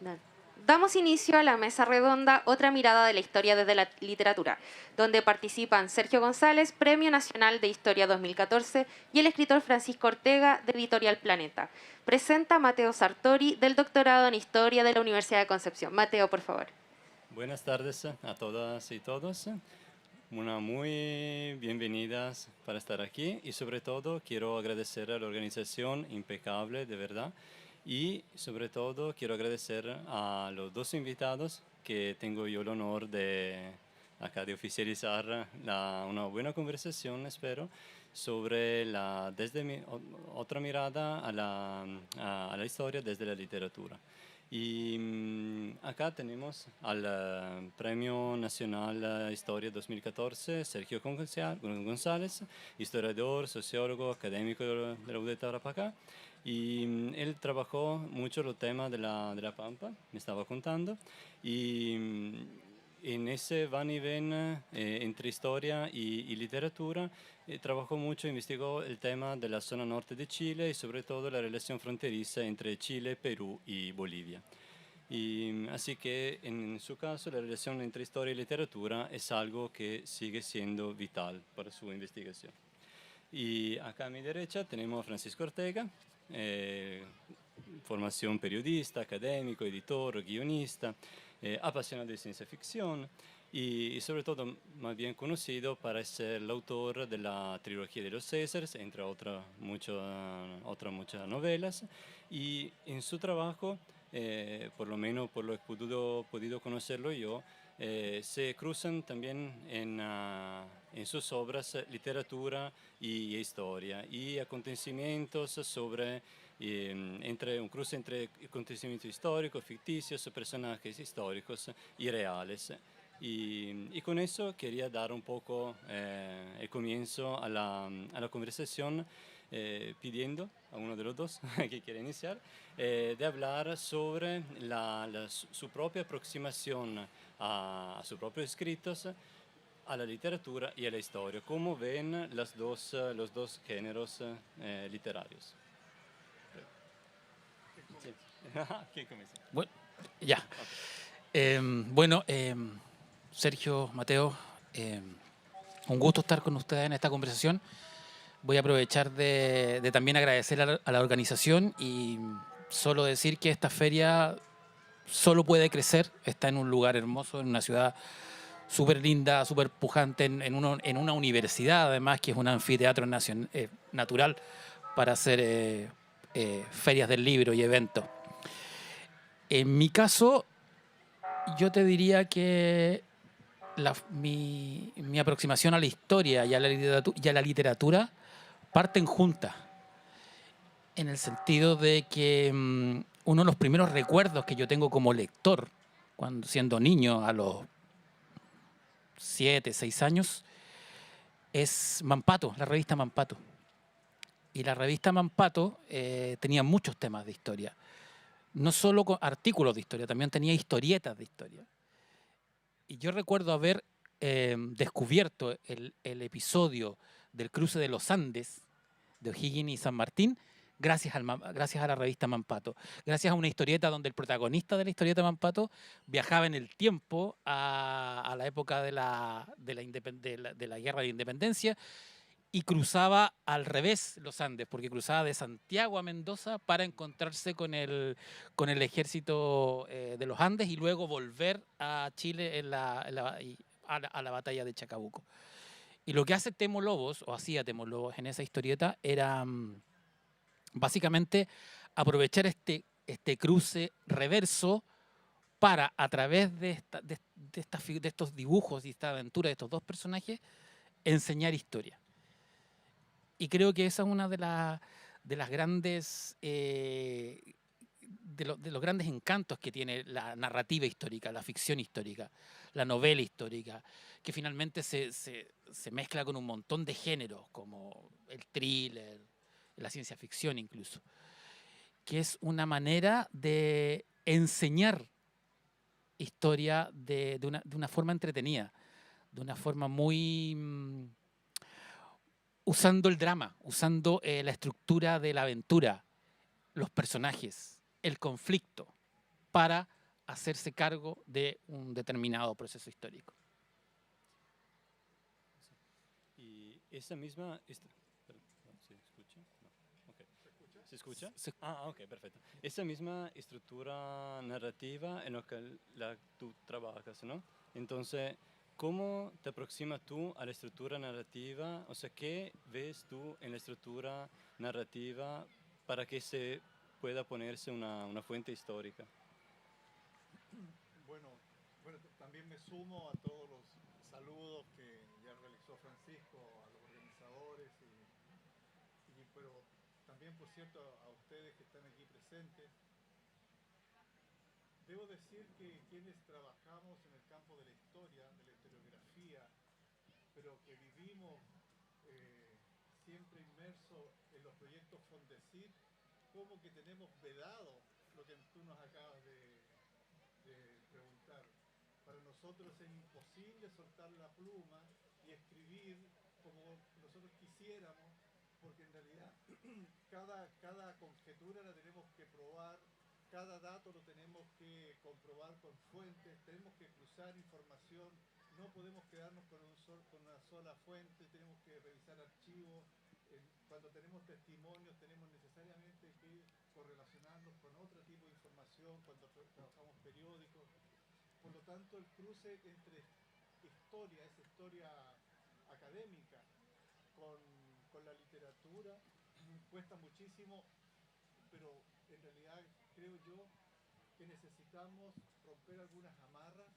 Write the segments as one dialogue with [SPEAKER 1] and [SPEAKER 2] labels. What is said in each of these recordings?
[SPEAKER 1] Da- Damos inicio a la mesa redonda Otra mirada de la historia desde la literatura, donde participan Sergio González, Premio Nacional de Historia 2014, y el escritor Francisco Ortega, de Editorial Planeta. Presenta Mateo Sartori, del doctorado en Historia de la Universidad de Concepción. Mateo, por favor.
[SPEAKER 2] Buenas tardes a todas y todos. Una muy bienvenidas para estar aquí y sobre todo quiero agradecer a la organización impecable, de verdad. Y sobre todo quiero agradecer a los dos invitados que tengo yo el honor de acá de oficializar una buena conversación, espero, sobre desde otra mirada a la historia desde la literatura. Y acá tenemos al Premio Nacional Historia 2014, Sergio González, historiador, sociólogo, académico de la UDT Tarapacá. Y él trabajó mucho los temas de la Pampa, me estaba contando. Y en ese van y ven entre historia y literatura, trabajó mucho, investigó el tema de la zona norte de Chile y sobre todo la relación fronteriza entre Chile, Perú y Bolivia. Y así que en su caso la relación entre historia y literatura es algo que sigue siendo vital para su investigación. Y acá a mi derecha tenemos a Francisco Ortega, eh, formación periodista, académico, editor, guionista, apasionado de ciencia ficción y sobre todo más bien conocido para ser el autor de la trilogía de los Césares, entre otras muchas novelas. Y en su trabajo, por lo menos por lo que he podido conocerlo yo, se cruzan también en sus obras literatura y historia y acontecimientos sobre un cruce entre acontecimientos históricos, ficticios, personajes históricos y reales. Y con eso quería dar un poco el comienzo a la conversación, pidiendo a uno de los dos que quiere iniciar, de hablar sobre su propia aproximación a sus propios escritos, a la literatura y a la historia. ¿Cómo ven los dos géneros literarios? Sí. ¿Quién comienza?
[SPEAKER 3] Bueno, ya.
[SPEAKER 2] Okay.
[SPEAKER 3] Bueno, Sergio, Mateo, un gusto estar con ustedes en esta conversación. Voy a aprovechar de también agradecer a la organización y solo decir que esta feria solo puede crecer. Está en un lugar hermoso, en una ciudad súper linda, súper pujante, en una universidad además, que es un anfiteatro natural para hacer ferias del libro y eventos. En mi caso, yo te diría que mi aproximación a la historia y a la literatura parten juntas, en el sentido de que uno de los primeros recuerdos que yo tengo como lector, cuando siendo niño, a los 7, 6 años, es Mampato, la revista Mampato. Y la revista Mampato tenía muchos temas de historia. No solo artículos de historia, también tenía historietas de historia. Y yo recuerdo haber descubierto el episodio del cruce de los Andes, de O'Higgins y San Martín, gracias a la revista Mampato. Gracias a una historieta donde el protagonista de la historieta Mampato viajaba en el tiempo a la época de la Guerra de Independencia y cruzaba al revés los Andes, porque cruzaba de Santiago a Mendoza para encontrarse con el ejército de los Andes y luego volver a Chile a la batalla de Chacabuco. Y lo que hace Temo Lobos, o hacía Temo Lobos en esa historieta, era básicamente aprovechar este cruce reverso para, a través de estos dibujos y esta aventura de estos dos personajes, enseñar historia. Y creo que esa es una de las grandes de los grandes encantos que tiene la narrativa histórica, la ficción histórica, la novela histórica, que finalmente se mezcla con un montón de géneros, como el thriller, la ciencia ficción incluso, que es una manera de enseñar historia de una forma entretenida, de una forma muy usando el drama, usando la estructura de la aventura, los personajes, el conflicto. para hacerse cargo de un determinado proceso histórico.
[SPEAKER 2] Y esa misma... perdón, ¿se escucha? No. Okay. ¿Se escucha? Ok, perfecto. Esa misma estructura narrativa en la que tú trabajas, ¿no? Entonces, ¿cómo te aproximas tú a la estructura narrativa? O sea, ¿qué ves tú en la estructura narrativa para que se pueda ponerse una fuente histórica?
[SPEAKER 4] Bueno, también me sumo a todos los saludos que ya realizó Francisco, a los organizadores, pero también, por cierto, a ustedes que están aquí presentes. Debo decir que quienes trabajamos en el campo de la historia, de la historiografía, pero que vivimos siempre inmersos en los proyectos Fondesit, como que tenemos vedado lo que tú nos acabas de preguntar. Para nosotros es imposible soltar la pluma y escribir como nosotros quisiéramos, porque en realidad cada conjetura la tenemos que probar, cada dato lo tenemos que comprobar con fuentes, tenemos que cruzar información, no podemos quedarnos con una sola fuente, tenemos que revisar archivos. Cuando tenemos testimonios tenemos necesariamente que correlacionarlos con otro tipo de información, cuando trabajamos periódicos. Por lo tanto, el cruce entre esa historia académica, con la literatura, cuesta muchísimo, pero en realidad creo yo que necesitamos romper algunas amarras,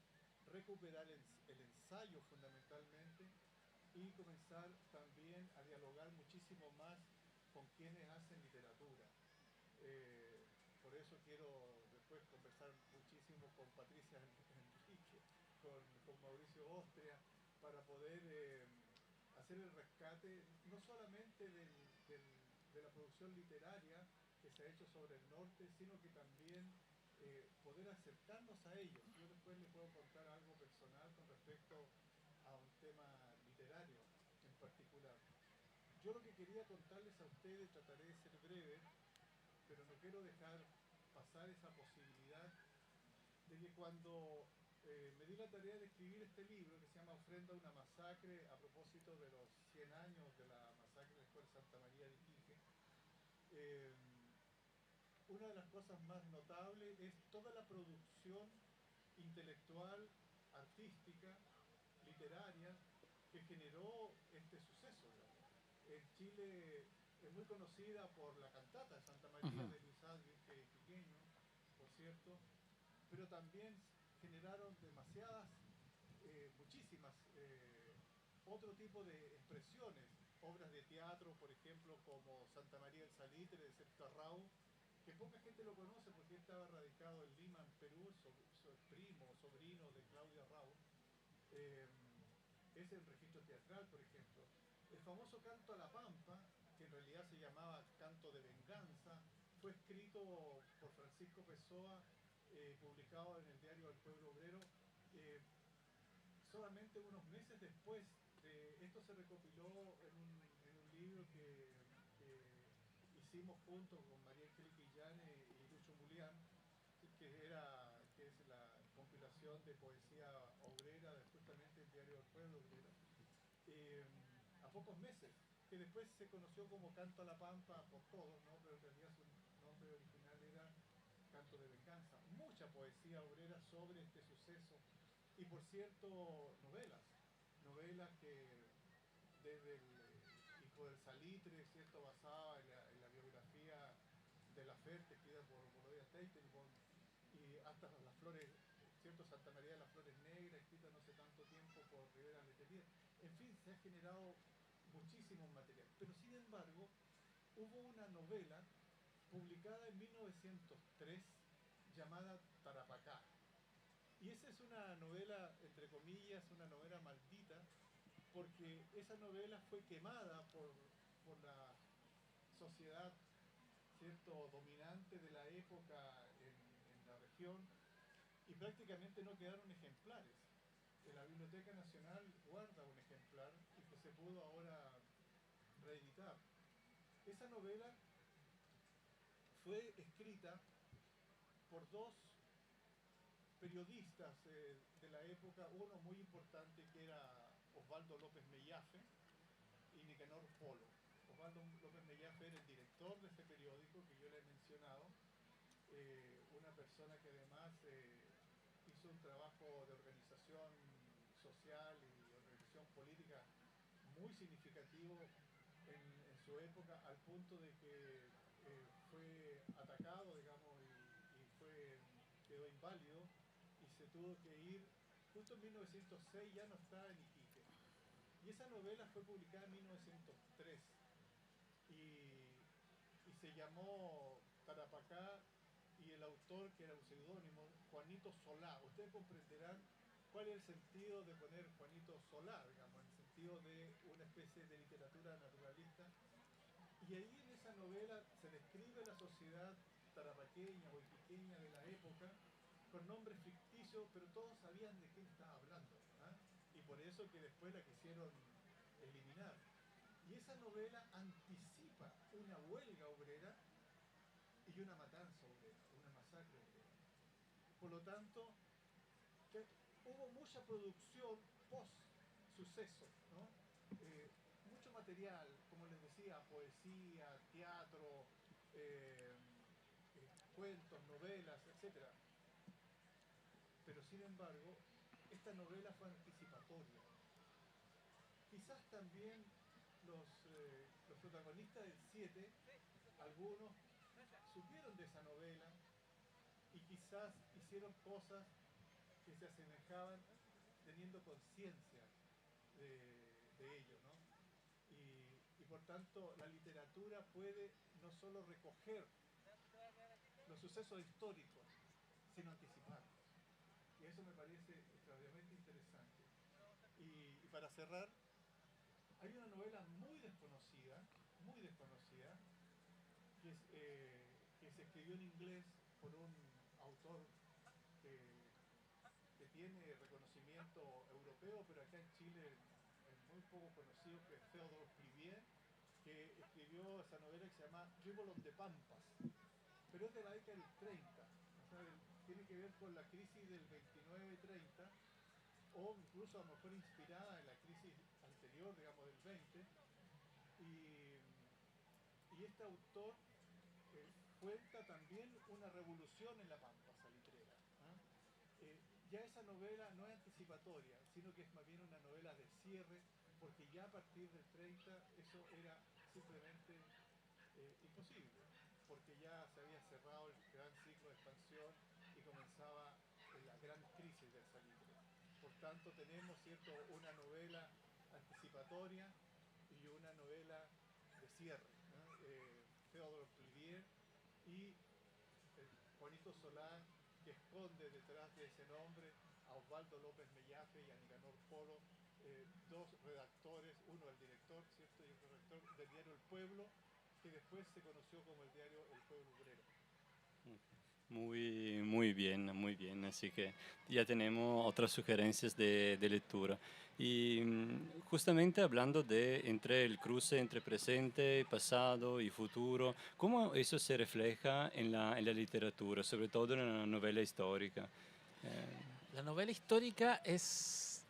[SPEAKER 4] recuperar el ensayo fundamentalmente y comenzar también a dialogar muchísimo más con quienes hacen literatura. Por eso quiero después conversar muchísimo con Patricia Enrique, con Mauricio Ostria, para poder hacer el rescate no solamente de la producción literaria que se ha hecho sobre el norte, sino que también poder acercarnos a ellos. Yo después les puedo contar algo personal con respecto a un tema literario en particular. Yo lo que quería contarles a ustedes, trataré de ser breve, pero no quiero dejar pasar esa posibilidad de que cuando me di la tarea de escribir este libro que se llama Ofrenda a una masacre, a propósito de los 100 años de la masacre de la Escuela Santa María de Iquique, una de las cosas más notables es toda la producción intelectual, artística, literaria que generó este suceso. En Chile es muy conocida por la cantata de Santa María de Luis Alves Iquiqueño, por cierto, pero también generaron muchísimas otro tipo de expresiones, obras de teatro, por ejemplo, como Santa María del Salitre de Sergio Arrau, que poca gente lo conoce porque él estaba radicado en Lima, en Perú, primo, sobrino de Claudio Arrau. Es el registro teatral, por ejemplo. El famoso Canto a la Pampa, que en realidad se llamaba Canto de Venganza, fue escrito por Francisco Pessoa, publicado en el diario El Pueblo Obrero, solamente unos meses después. Esto se recopiló en un libro que hicimos juntos con María Angélica Illane y Lucho Mulián, que es la compilación de poesía obrera justamente el diario del Pueblo Obrero, a pocos meses, que después se conoció como Canto a la Pampa por todos, ¿no? Pero en realidad su nombre original era Canto de Venganza. Mucha poesía obrera sobre este suceso y, por cierto, novelas que desde el Hijo del Salitre, ¿cierto?, basada en la biografía de la Ferte, escrita por Bolodia Teitelbaum, y hasta las flores, ¿cierto?, Santa María de las Flores Negras, escrita no hace tanto tiempo por Rivera Letelier. En fin, se ha generado muchísimo material, pero sin embargo hubo una novela publicada en 1903 llamada Tarapacá, y esa es una novela, entre comillas, una novela maldita, porque esa novela fue quemada por la sociedad, ¿cierto?, dominante de la época en la región, y prácticamente no quedaron ejemplares. La Biblioteca Nacional guarda un ejemplar y que se pudo ahora reeditar. Esa novela fue escrita por dos periodistas de la época, uno muy importante que era Osvaldo López Mellafe y Nicanor Polo. Osvaldo López Mellafe era el director de ese periódico que yo le he mencionado, una persona que además hizo un trabajo de organización social y organización política muy significativo en su época, al punto de que fue atacado, digamos, quedó inválido y se tuvo que ir. Justo en 1906 ya no está en Iquique. Y esa novela fue publicada en 1903 y se llamó Tarapacá, y el autor, que era un seudónimo, Juanito Solá. Ustedes comprenderán cuál es el sentido de poner Juanito Solá, digamos, en el sentido de una especie de literatura naturalista. Y ahí en esa novela se describe la sociedad tarapaqueña o iquiqueña de la época con nombres ficticios, pero todos sabían de quién estaba hablando, ¿ah? Y por eso que después la quisieron eliminar. Y esa novela anticipa una huelga obrera y una matanza obrera, una masacre obrera. Por lo tanto, que hubo mucha producción post-suceso, ¿no? Mucho material, como les decía, poesía, teatro, cuentos, novelas, etc. Pero sin embargo, esta novela fue anticipatoria. Quizás también los protagonistas del 7, algunos supieron de esa novela y quizás hicieron cosas que se asemejaban teniendo conciencia de ello, ¿no? Y por tanto la literatura puede no solo recoger los sucesos históricos, sino anticiparlos. Y eso me parece extraordinariamente interesante. Y para cerrar, hay una novela muy desconocida, que se escribió en inglés por un autor que tiene reconocimiento europeo, pero acá en Chile es muy poco conocido, que es Theodore Plivier, que escribió esa novela que se llama Gibolón de Pampas, pero es de la década del 30, o sea, tiene que ver con la crisis del 29-30, o incluso a lo mejor inspirada en la crisis anterior, digamos, del 20, y este autor cuenta también una revolución en la Pampa salitrera, ¿ah? Ya esa novela no es anticipatoria, sino que es más bien una novela de cierre, porque ya a partir del 30 eso era simplemente imposible, porque ya se había cerrado el gran ciclo de expansión y comenzaba la gran crisis del salitre. Por tanto, tenemos, ¿cierto?, una novela anticipatoria y una novela de cierre, ¿no? Theodore Plivier y Juanito Solá, que esconde detrás de ese nombre a Osvaldo López Mellafe y a Nicanor Polo, dos redactores, uno el director, ¿cierto?, y otro redactor del diario El Pueblo, que después se conoció como el diario El Pueblo Obrero.
[SPEAKER 2] Muy bien, muy bien. Así que ya tenemos otras sugerencias de lectura. Y justamente hablando de entre el cruce entre presente, pasado y futuro, ¿cómo eso se refleja en la literatura, sobre todo en la novela histórica?
[SPEAKER 3] La novela histórica es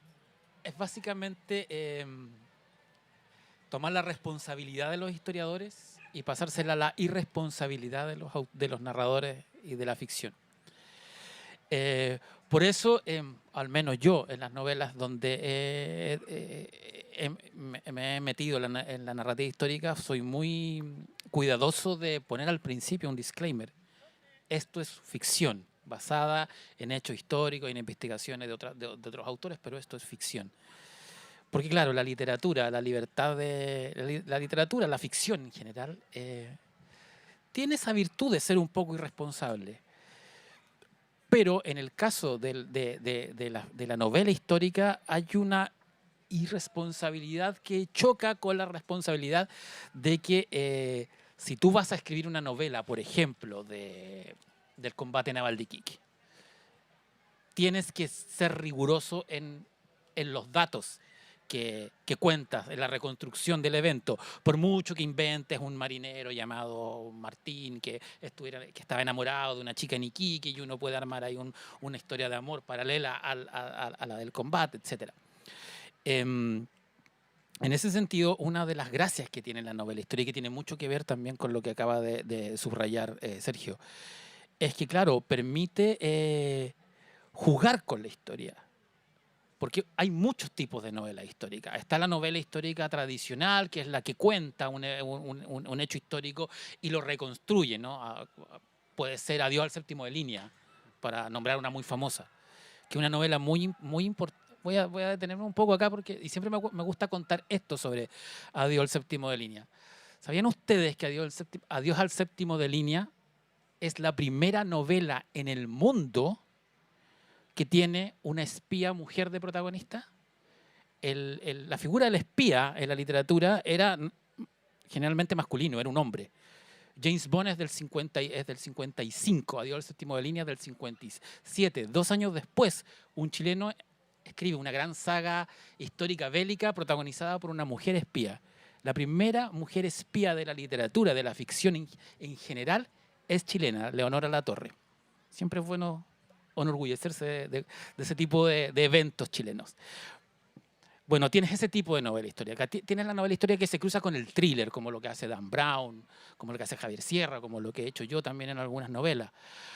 [SPEAKER 3] básicamente tomar la responsabilidad de los historiadores y pasársela a la irresponsabilidad de los narradores y de la ficción. Por eso, al menos yo, en las novelas donde me he metido en la narrativa histórica, soy muy cuidadoso de poner al principio un disclaimer. Esto es ficción, basada en hechos históricos y en investigaciones de otros autores, pero esto es ficción. Porque claro, la literatura, la libertad de la literatura, la ficción en general, tiene esa virtud de ser un poco irresponsable. Pero en el caso de la novela histórica hay una irresponsabilidad que choca con la responsabilidad de que si tú vas a escribir una novela, por ejemplo, del combate naval de Iquique, tienes que ser riguroso en los datos que cuentas en la reconstrucción del evento, por mucho que inventes un marinero llamado Martín que estaba enamorado de una chica en Iquique y uno puede armar ahí una historia de amor paralela a la del combate, etc. En ese sentido, una de las gracias que tiene la novela histórica, y que tiene mucho que ver también con lo que acaba de subrayar Sergio, es que, claro, permite jugar con la historia. Porque hay muchos tipos de novela histórica. Está la novela histórica tradicional, que es la que cuenta un hecho histórico y lo reconstruye, ¿no? Puede ser Adiós al séptimo de línea, para nombrar una muy famosa, que es una novela muy importante. Voy a detenerme un poco acá porque y siempre me gusta contar esto sobre Adiós al séptimo de línea. ¿Sabían ustedes que Adiós al séptimo de línea es la primera novela en el mundo que tiene una espía mujer de protagonista? La figura del espía en la literatura era generalmente masculino, era un hombre. James Bond es del 55, Adiós al séptimo de línea del 57. 2 años después, un chileno escribe una gran saga histórica bélica protagonizada por una mujer espía. La primera mujer espía de la literatura, de la ficción en general, es chilena, Leonora Latorre. Siempre es bueno enorgullecerse de ese tipo de eventos chilenos. Bueno, tienes ese tipo de novela histórica. Tienes la novela histórica que se cruza con el thriller, como lo que hace Dan Brown, como lo que hace Javier Sierra, como lo que he hecho yo también en algunas novelas.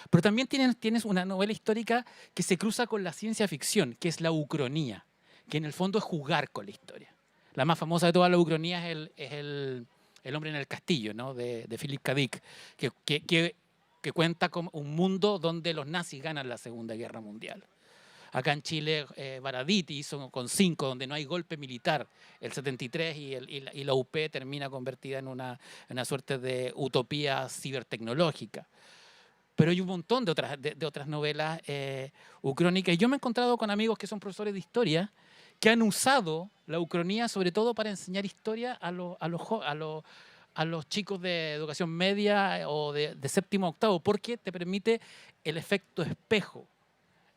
[SPEAKER 3] Pero también tienes una novela histórica que se cruza con la ciencia ficción, que es la ucronía, que en el fondo es jugar con la historia. La más famosa de todas las ucronías es el hombre en el castillo, ¿no? de Philip K. Dick, que cuenta con un mundo donde los nazis ganan la Segunda Guerra Mundial. Acá en Chile, Baradit hizo con 5, donde no hay golpe militar, el 73, y la UP termina convertida en una suerte de utopía cibertecnológica. Pero hay un montón de otras novelas ucrónicas. Y yo me he encontrado con amigos que son profesores de historia que han usado la ucronía sobre todo para enseñar historia a los chicos de educación media o de séptimo a octavo, porque te permite el efecto espejo.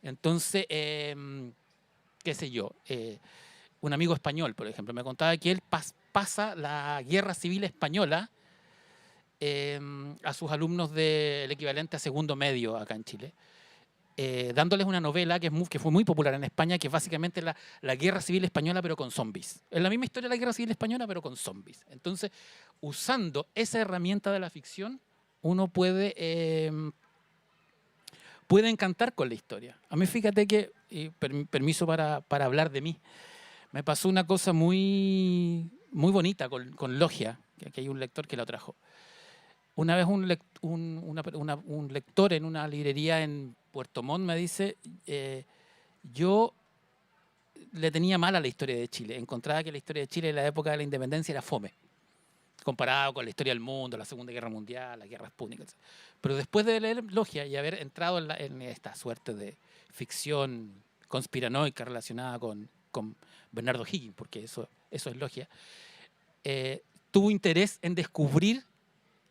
[SPEAKER 3] Entonces, qué sé yo, un amigo español, por ejemplo, me contaba que él pasa la Guerra Civil Española a sus alumnos del equivalente a segundo medio acá en Chile, dándoles una novela que fue muy popular en España, que es básicamente la Guerra Civil Española, pero con zombies. Es la misma historia de la Guerra Civil Española, pero con zombies. Entonces, usando esa herramienta de la ficción, uno puede encantar con la historia. A mí, fíjate que, permiso para hablar de mí, me pasó una cosa muy bonita con Logia, que aquí hay un lector que la trajo. Una vez un lector en una librería en Puerto Montt me dice, yo le tenía mal a la historia de Chile, encontraba que la historia de Chile en la época de la independencia era fome, comparado con la historia del mundo, la Segunda Guerra Mundial, las guerras púnicas. Pero después de leer Logia y haber entrado en esta suerte de ficción conspiranoica relacionada con Bernardo Higgins, porque eso es Logia, tuvo interés en descubrir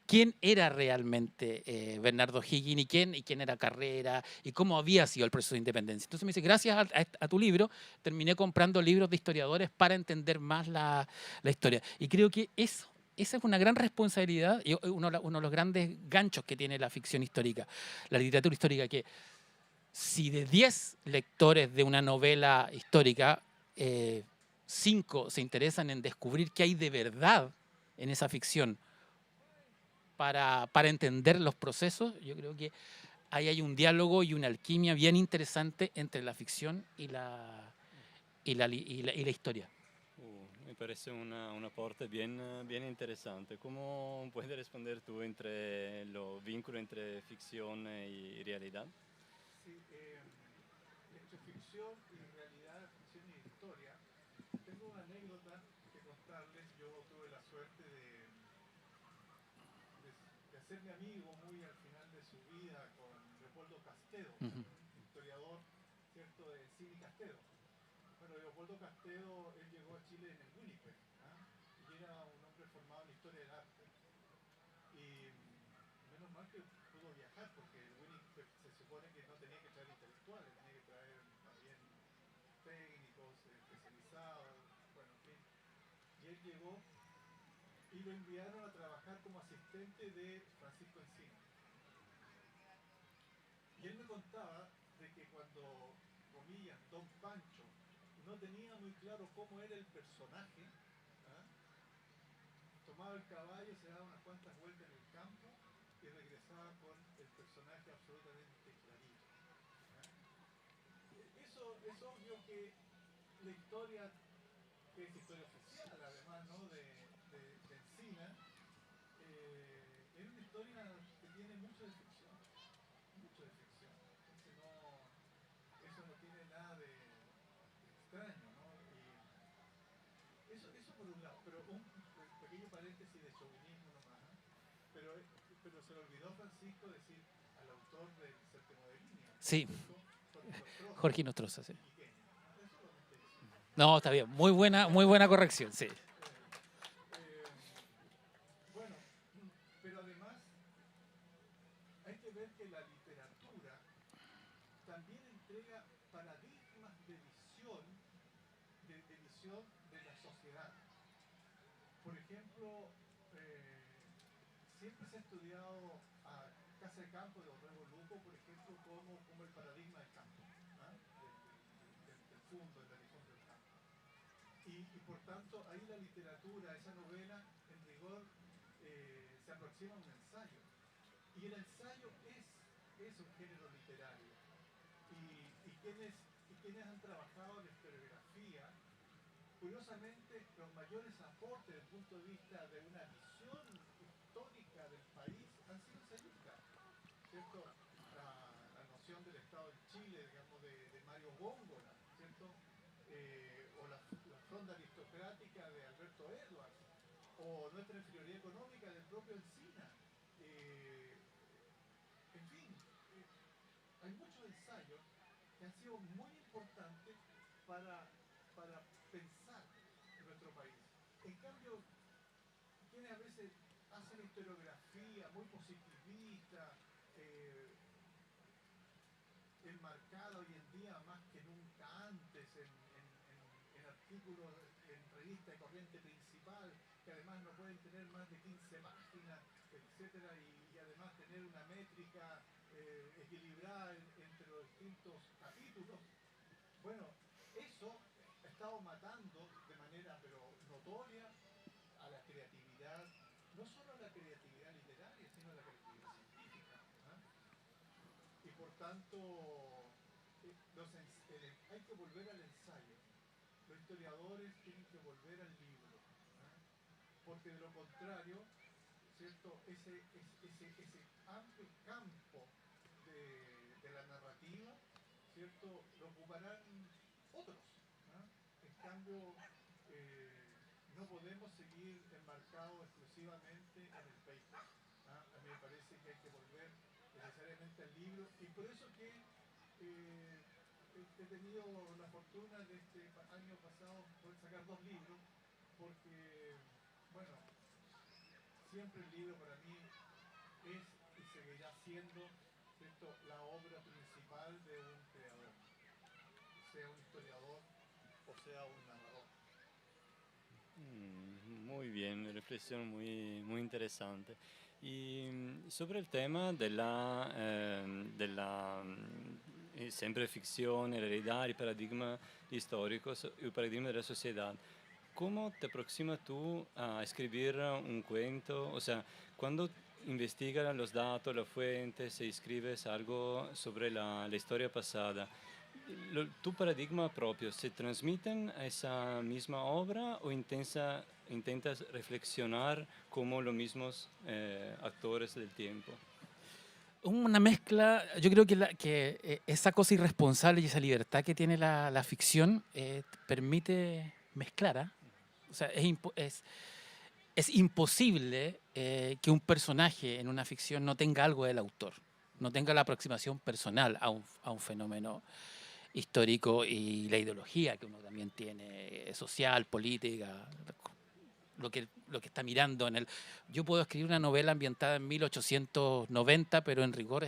[SPEAKER 3] quién era realmente Bernardo Higgins y quién era Carrera y cómo había sido el proceso de independencia. Entonces me dice, gracias a tu libro, terminé comprando libros de historiadores para entender más la historia. Y creo que esa es una gran responsabilidad y uno de los grandes ganchos que tiene la ficción histórica, la literatura histórica, que si de 10 lectores de una novela histórica, 5 se interesan en descubrir qué hay de verdad en esa ficción para entender los procesos, yo creo que ahí hay un diálogo y una alquimia bien interesante entre la ficción y la historia.
[SPEAKER 2] Me parece un aporte bien interesante. ¿Cómo puedes responder tú entre los vínculos entre ficción y realidad?
[SPEAKER 4] Sí, entre ficción y realidad, ficción y historia, tengo una anécdota que contarles. Yo tuve la suerte de hacerme amigo muy al final de su vida con Leopoldo Castedo, historiador, ¿cierto?, de Cine Castedo. Bueno, Leopoldo Castedo, él llegó a Chile en el Winnipeg, y era un hombre formado en historia del arte. Y menos mal que pudo viajar, porque el Winnipeg se supone que no tenía que traer intelectuales, tenía que traer también técnicos especializados. Bueno, él llegó y lo enviaron a trabajar como asistente de Francisco Encina. Y él me contaba de que cuando, comillas, Don Pancho no tenía muy claro cómo era el personaje, ¿ah? Tomaba el caballo, se daba unas cuantas vueltas en el campo y regresaba con el personaje absolutamente clarito. ¿Ah? Eso es obvio que la historia, que es historia oficial además, ¿no?, de Encina, es una historia que tiene mucho de ficción, mucho de ficción. Entonces eso no tiene nada de extraño, ¿no? Y eso por un lado, pero un pequeño paréntesis de chauvinismo nomás, ¿eh? pero se le olvidó Francisco decir al autor del Séptimo de Línea,
[SPEAKER 3] Sí,
[SPEAKER 4] ¿cierto? Jorge Nostroza
[SPEAKER 3] Jorge Nostroza, sí.
[SPEAKER 4] y Queña. Es solamente eso.
[SPEAKER 3] No, está bien. Muy buena corrección, sí.
[SPEAKER 4] Bueno, pero además hay que ver que la literatura también entrega paradigmas de visión de la sociedad. Por ejemplo, siempre se ha estudiado a Casa de Campo de Orrego Luco, por ejemplo, como el paradigma del campo, ¿ah? Del fondo, de la región del campo. Y por tanto, ahí la literatura, esa novela, en rigor, se aproxima a un ensayo. Y el ensayo es un género literario. Y quienes han trabajado en historiografía, curiosamente, los mayores aportes desde el punto de vista de una visión histórica del país han sido ensayistas, ¿cierto? La noción del Estado en Chile, digamos, de Mario Góngora, ¿cierto? O la fronda aristocrática de Alberto Edwards, o nuestra inferioridad económica del propio Encina. En fin, hay muchos ensayos que han sido muy importantes para pensar nuestro país. En cambio, quienes a veces hacen historiografía muy positivista, enmarcada hoy en día más que nunca antes en artículos en revistas de corriente principal, que además no pueden tener más de 15 páginas, etcétera, y además tener una métrica equilibrada entre los distintos capítulos. Bueno, eso ha estado matando de manera pero notoria a la creatividad, no solo a la creatividad literaria, sino a la creatividad científica, ¿ah? Y por tanto, hay que volver al ensayo. Los historiadores tienen que volver al libro, ¿ah? Porque de lo contrario, ¿cierto?, ese amplio campo de la narrativa, ¿cierto?, lo ocuparán otros, ¿ah? En cambio, no podemos seguir enmarcados exclusivamente en el paper, ¿ah? A mí me parece que hay que volver necesariamente al libro, y por eso que he tenido la fortuna de este año pasado poder sacar 2 libros, porque, bueno, siempre el libro para mí es y seguirá siendo, ¿cierto?, la obra principal de un creador, sea un historiador o sea un narrador.
[SPEAKER 2] Muy bien, reflexión muy interesante. Y sobre el tema de la siempre ficción, realidad y paradigmas históricos y paradigma de la sociedad, ¿cómo te aproximas tú a escribir un cuento? O sea, cuando investigas los datos, las fuentes, y escribes algo sobre la historia pasada, ¿tu paradigma propio se transmiten a esa misma obra o intentas reflexionar como los mismos actores del tiempo?
[SPEAKER 3] Una mezcla, yo creo que esa cosa irresponsable y esa libertad que tiene la ficción permite mezclar, ¿ah? O sea, es imposible que un personaje en una ficción no tenga algo del autor, no tenga la aproximación personal a un fenómeno histórico y la ideología que uno también tiene, social, política, lo que está mirando en el... Yo puedo escribir una novela ambientada en 1890, pero en rigor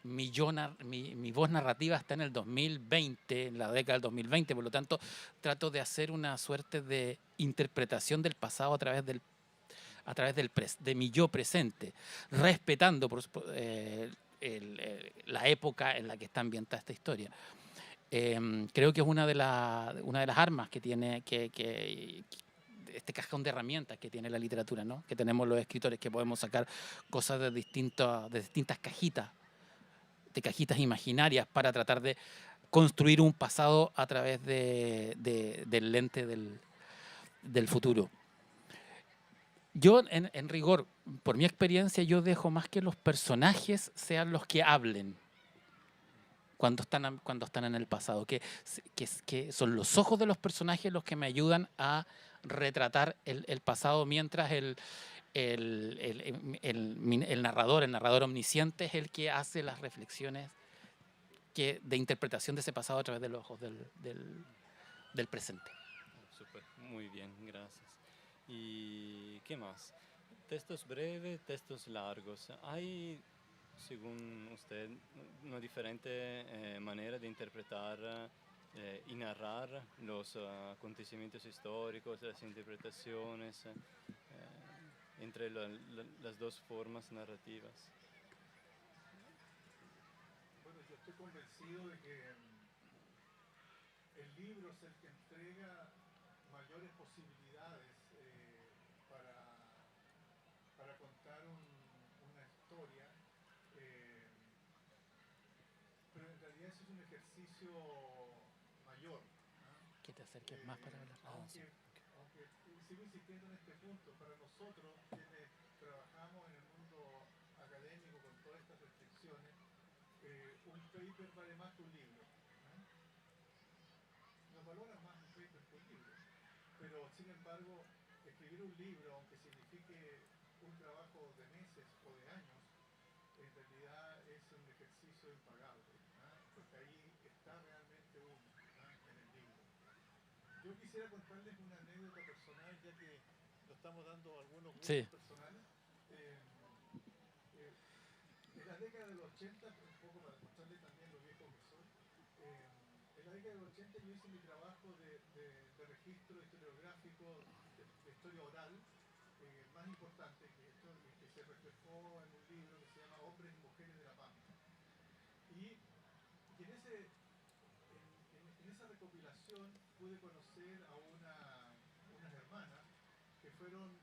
[SPEAKER 3] mi voz narrativa está en el 2020, en la década del 2020, por lo tanto trato de hacer una suerte de interpretación del pasado de mi yo presente, respetando la época en la que está ambientada esta historia. Creo que es una de las armas que tiene este cajón de herramientas que tiene la literatura, ¿no? Que tenemos los escritores, que podemos sacar cosas de distintas cajitas, de cajitas imaginarias, para tratar de construir un pasado a través del lente del futuro. Yo, en rigor, por mi experiencia, yo dejo más que los personajes sean los que hablen cuando están en el pasado, que son los ojos de los personajes los que me ayudan a retratar el pasado, mientras el narrador omnisciente es el que hace las reflexiones de interpretación de ese pasado a través de los ojos del presente.
[SPEAKER 2] Súper, muy bien, gracias. ¿Y qué más? Textos breves, textos largos. ¿Hay, según usted, una diferente manera de interpretar y narrar los acontecimientos históricos, las interpretaciones, entre las dos formas narrativas?
[SPEAKER 4] Bueno, yo estoy convencido de que el libro es el que entrega mayores posibilidades para contar una historia, eh, pero en realidad eso es un ejercicio mayor, ¿no?
[SPEAKER 3] Que te acerques más para hablar.
[SPEAKER 4] Aunque sigo insistiendo en este punto, para nosotros quienes trabajamos en el mundo académico con todas estas restricciones, un paper vale más que un libro, ¿no? Nos valora más un paper que un libro, pero sin embargo, escribir un libro, aunque signifique un trabajo de meses o de años, en realidad es un ejercicio impagable, ¿no? Porque ahí está realmente uno, ¿no? En el libro. Yo quisiera contarles una anécdota personal, ya que nos estamos dando algunos gustos
[SPEAKER 3] Sí.
[SPEAKER 4] personales. En la década de los 80, un poco para mostrarles también lo viejo que soy, en la década de los 80 yo hice mi trabajo de registro historiográfico de historia oral más importante que esto, y que se reflejó en un libro que se llama Hombres y Mujeres de la Pampa. Y en esa recopilación pude conocer a unas hermanas que fueron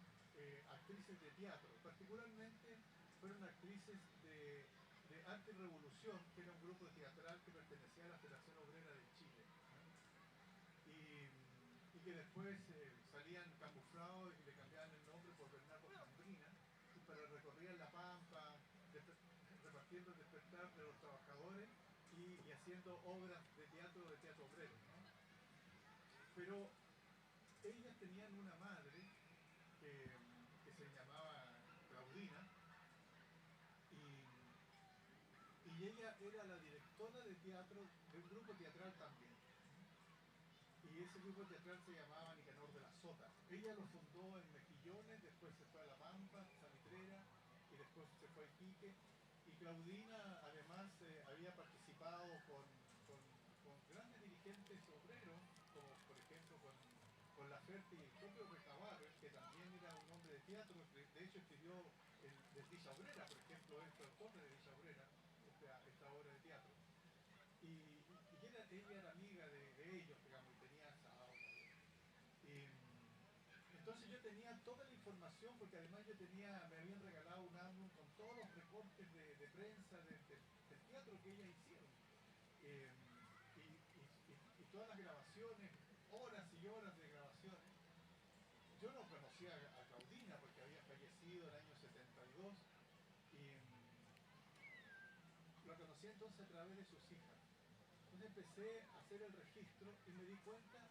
[SPEAKER 4] actrices de teatro, particularmente fueron actrices de Arte y Revolución, que era un grupo teatral que pertenecía a la Federación Obrera de Chile, ¿no? Y que después salían camuflados y le cambiaban el nombre por Bernardo Cambrina, pero recorrían la Pampa, repartiendo el despertar de los trabajadores y haciendo obras de teatro obrero, ¿no? Pero ellas tenían una madre que se llamaba Claudina, y ella era la directora de teatro de un grupo teatral también. Y ese grupo teatral se llamaba Nicanor de la Sota. Ella lo fundó en Mejillones, después se fue a La Pampa, Salitrera, y después se fue a Iquique. Y Claudina además había participado con grandes dirigentes obreros, como por ejemplo con Laferte y el propio Recabarren, que también era un hombre de teatro. De hecho escribió Desdicha Obrera, por ejemplo, este autor de Desdicha Obrera, esta obra de teatro. Y ella era amiga de ellos, digamos, y tenía esa aura. Entonces yo tenía toda la información, porque además me habían regalado un álbum con todos los recortes de prensa del teatro que ellas hicieron. Y todas las grabaciones, horas y horas de grabaciones. Yo no conocía a Claudina porque había fallecido en el año 72 y la conocí entonces a través de sus hijas. Entonces empecé a hacer el registro y me di cuenta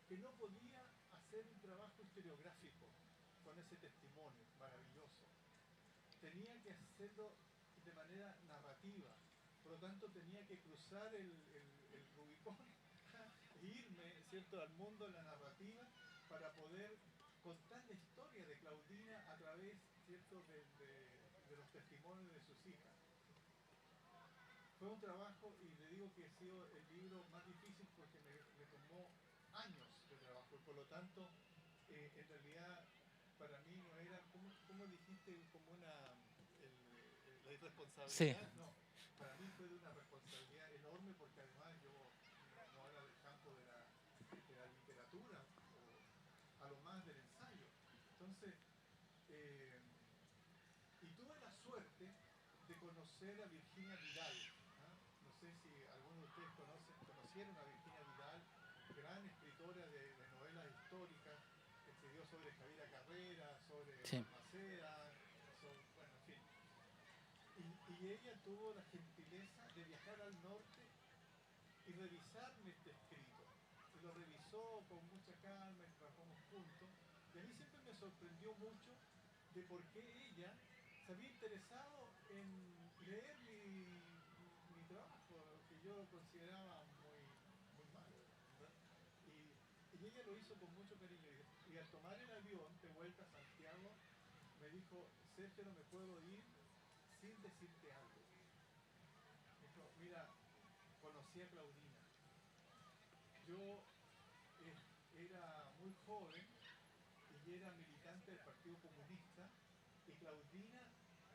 [SPEAKER 4] que no podía hacer un trabajo historiográfico con ese testimonio maravilloso. Tenía que hacerlo de manera narrativa. Por lo tanto, tenía que cruzar el Rubicón e irme, ¿cierto?, al mundo de la narrativa para poder contar la historia de Claudina a través, ¿cierto?, de los testimonios de sus hijas. fue un trabajo, y le digo que ha sido el libro más difícil porque me tomó años de trabajo, y por lo tanto, en realidad, para mí no era, ¿cómo dijiste? Como la
[SPEAKER 3] Sí,
[SPEAKER 4] irresponsabilidad. No, para mí fue de una responsabilidad enorme porque además yo no era del campo de la literatura o a lo más del ensayo. Entonces, eh, y tuve la suerte de conocer a Virginia Vidal. ¿Ah? No sé si algunos de ustedes conocieron a Virginia Vidal, gran escritora de novelas históricas, que escribió sobre Javiera Carrera, sobre
[SPEAKER 3] sí.
[SPEAKER 4] Balmaceda, bueno, en fin. Y ella tuvo la gentileza de viajar al norte y revisarme este escrito. Y lo revisó con mucha calma y trabajamos juntos. Y a mí siempre me sorprendió mucho de por qué ella se había interesado en leer mi trabajo, que yo consideraba muy malo, ¿verdad? Y ella lo hizo con mucho cariño. Y al tomar el avión de vuelta a Santiago, me dijo, Sergio, no me puedo ir sin decirte algo. Me dijo, mira, conocí a Claudina. Yo era muy joven y era militante del Partido Comunista, y Claudina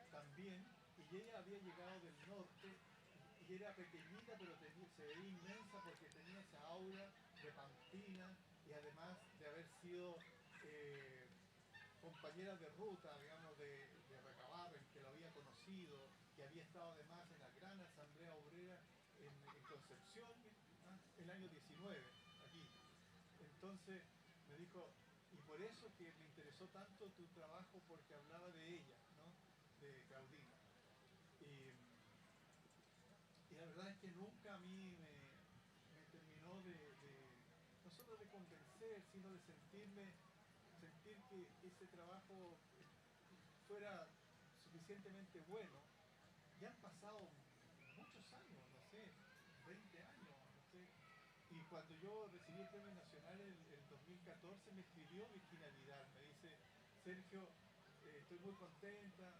[SPEAKER 4] también, y ella había llegado del norte y era pequeñita, pero se veía inmensa porque tenía esa aura de pamplina, y además de haber sido compañera de ruta, digamos, de Recabarren, que lo había conocido, que había estado además en la gran asamblea obrera en Concepción, ¿ah? El año 19, aquí. Entonces me dijo, y por eso que me interesó tanto tu trabajo, porque hablaba de ella, ¿no? De Claudina. Y la verdad es que nunca a mí me terminó no solo de convencer, sino de sentir que ese trabajo fuera suficientemente bueno. Ya han pasado muchos años, no sé, 20 años, no sé. Y cuando yo recibí el Premio Nacional en el 2014, me escribió Virginia Vidal, me dice, Sergio, estoy muy contenta,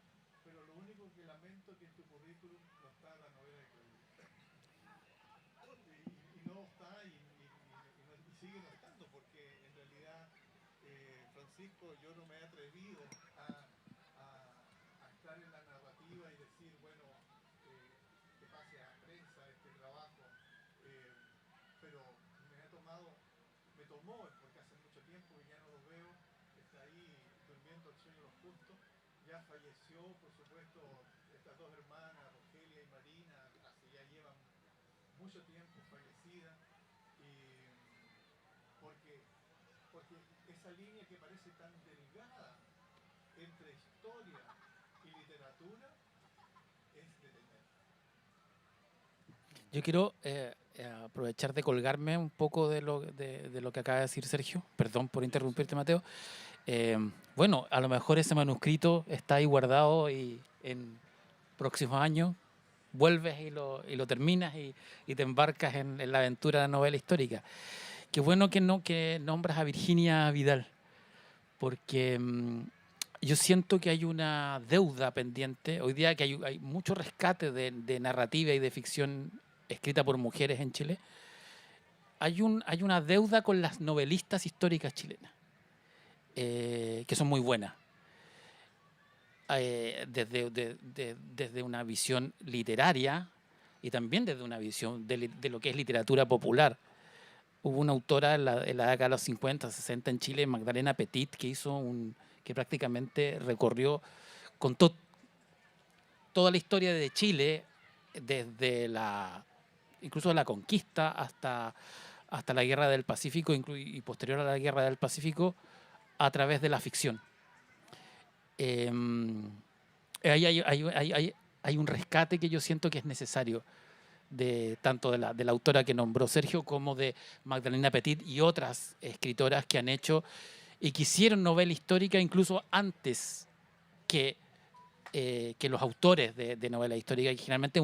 [SPEAKER 4] pero lo único que lamento es que en tu currículum no está la novela de Claudine. Y no está, y sigue no estando, porque en realidad, Francisco, yo no me he atrevido a estar en la narrativa y decir, bueno, que pase a prensa este trabajo, eh, pero me tomó, porque hace mucho tiempo que ya no lo veo, está ahí durmiendo el sueño de los justos. Ya falleció, por supuesto, estas dos hermanas, Rogelia y Marina, así ya llevan mucho tiempo fallecida, y porque esa línea que parece tan delgada entre historia y literatura es de tener.
[SPEAKER 3] Yo quiero aprovechar de colgarme un poco de lo que acaba de decir Sergio. Perdón por interrumpirte, Mateo. Bueno, a lo mejor ese manuscrito está ahí guardado y en próximos años vuelves y lo terminas y te embarcas en la aventura de la novela histórica. Qué bueno que nombras a Virginia Vidal, porque yo siento que hay una deuda pendiente. Hoy día que hay mucho rescate de narrativa y de ficción escrita por mujeres en Chile. Hay una deuda con las novelistas históricas chilenas, que son muy buenas. Desde una visión literaria y también desde una visión de lo que es literatura popular. Hubo una autora en la década de los 50, 60 en Chile, Magdalena Petit, que prácticamente recorrió, contó toda la historia de Chile, desde incluso la conquista hasta la Guerra del Pacífico y posterior a la Guerra del Pacífico, a través de la ficción. Hay un rescate que yo siento que es necesario, tanto de la autora que nombró Sergio como de Magdalena Petit y otras escritoras que han hecho y que hicieron novela histórica incluso antes que los autores de novela histórica, y generalmente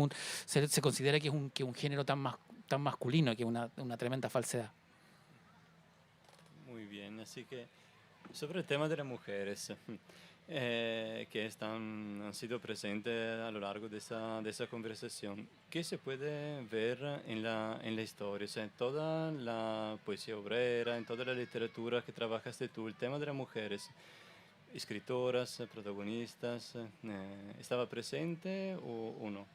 [SPEAKER 3] se considera que es un género tan masculino, que es una tremenda falsedad.
[SPEAKER 2] Muy bien, así que sobre el tema de las mujeres, han sido presentes a lo largo de esa conversación. ¿Qué se puede ver en la historia? O sea, en toda la poesía obrera, en toda la literatura que trabajaste tú, el tema de las mujeres, escritoras, protagonistas, ¿estaba presente o no?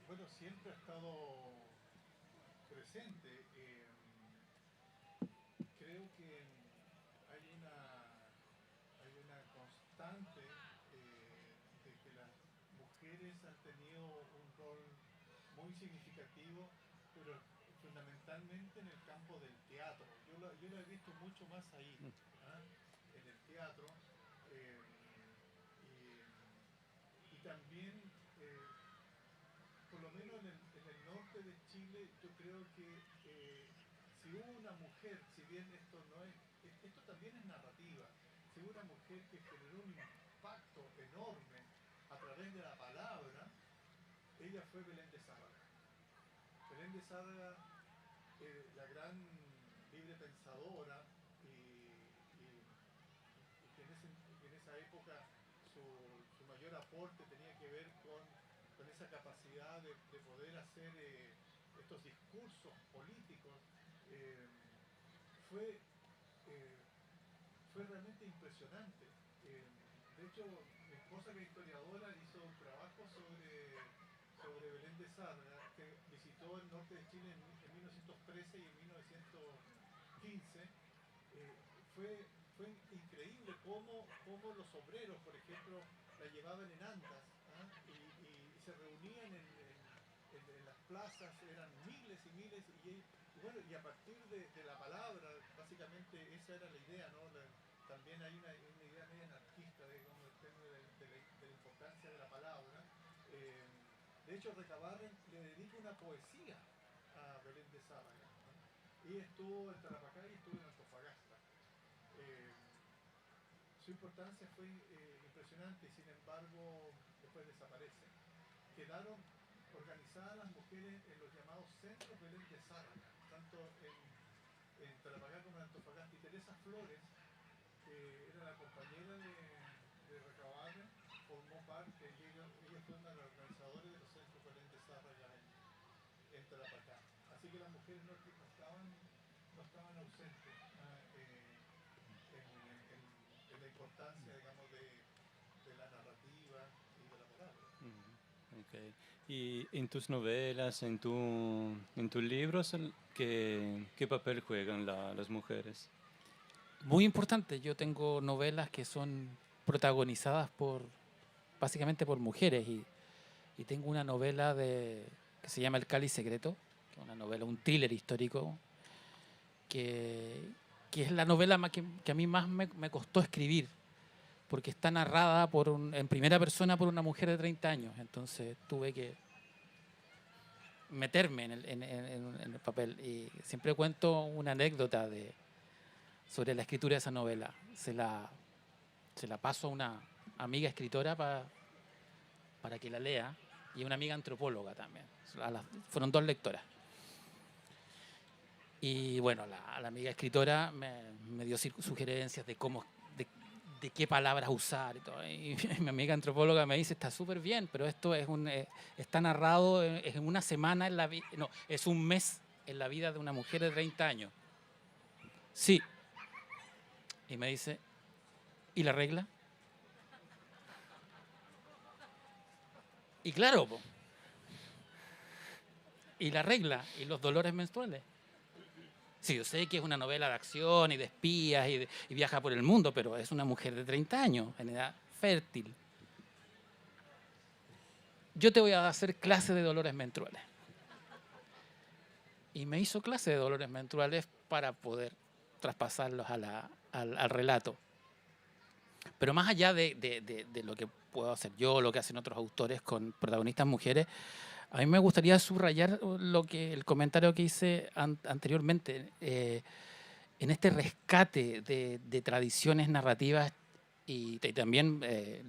[SPEAKER 4] Bueno, siempre ha estado presente. Creo que hay una constante de que las mujeres han tenido un rol muy significativo, pero fundamentalmente en el campo del teatro. Yo lo he visto mucho más ahí, ¿ah? En el teatro. eh, y también, eh, por lo menos en el norte de Chile, yo creo que si hubo una mujer, si bien esto no es, esto también es narrativa, si hubo una mujer que generó un impacto enorme a través de la palabra, ella fue Belén de Zárraga. Belén de Zárraga, la gran libre pensadora, y que en esa época su mayor aporte tenía que ver con esa capacidad de poder hacer estos discursos políticos, eh, fue, eh, fue realmente impresionante. De hecho, mi esposa, que es historiadora, hizo un trabajo sobre Belén de Zárraga, que visitó el norte de Chile en 1913 y en 1915. Fue, fue increíble cómo los obreros, por ejemplo, la llevaban en andas, ¿ah? Y se reunían en las plazas, eran miles y miles, y bueno, y a partir de la palabra, básicamente esa era la idea, ¿no? También hay una idea media anarquista de, como el tema de la importancia de la palabra. De hecho, Recabarren le dedica una poesía a Belén de Zárraga, ¿no? Y estuvo en Tarapacá y estuvo en Antofagasta. Eh, su importancia fue impresionante y sin embargo después desaparece. Quedaron organizadas las mujeres en los llamados centros Belén de Zárraga, tanto en Tarapacá como en Antofagasta. Y Teresa Flores, que era la compañera de Recabarren, formó parte, y ella fue una de las organizadoras de los centros Belén de Zárraga en Tarapacá. Así que las mujeres no estaban ausentes, en la importancia, digamos, de la narrativa y de la palabra.
[SPEAKER 2] Okay. Y en tus novelas, en tus libros, ¿qué papel juegan las mujeres?
[SPEAKER 3] Muy importante, yo tengo novelas que son protagonizadas básicamente por mujeres y tengo una novela que se llama El Cáliz Secreto, que es una novela, un thriller histórico, que es la novela que a mí más me costó escribir, porque está narrada en primera persona por una mujer de 30 años, entonces tuve que meterme en el papel. Y siempre cuento una anécdota sobre la escritura de esa novela. Se la paso a una amiga escritora para que la lea, y una amiga antropóloga también. Fueron 2 lectoras. Y bueno, la amiga escritora me dio sugerencias de de qué palabras usar y todo. Y mi amiga antropóloga me dice, está súper bien, pero esto está narrado en una semana en la vida, no, es un mes en la vida de una mujer de 30 años. Sí. Y me dice, ¿y la regla? Y claro, ¿y la regla? ¿Y los dolores menstruales? Sí, yo sé que es una novela de acción y de espías y viaja por el mundo, pero es una mujer de 30 años, en edad fértil. Yo te voy a hacer clase de dolores menstruales. Y me hizo clase de dolores menstruales para poder traspasarlos al relato. Pero más allá de lo que puedo hacer yo, lo que hacen otros autores con protagonistas mujeres, a mí me gustaría subrayar el comentario que hice anteriormente, en este rescate de tradiciones narrativas y también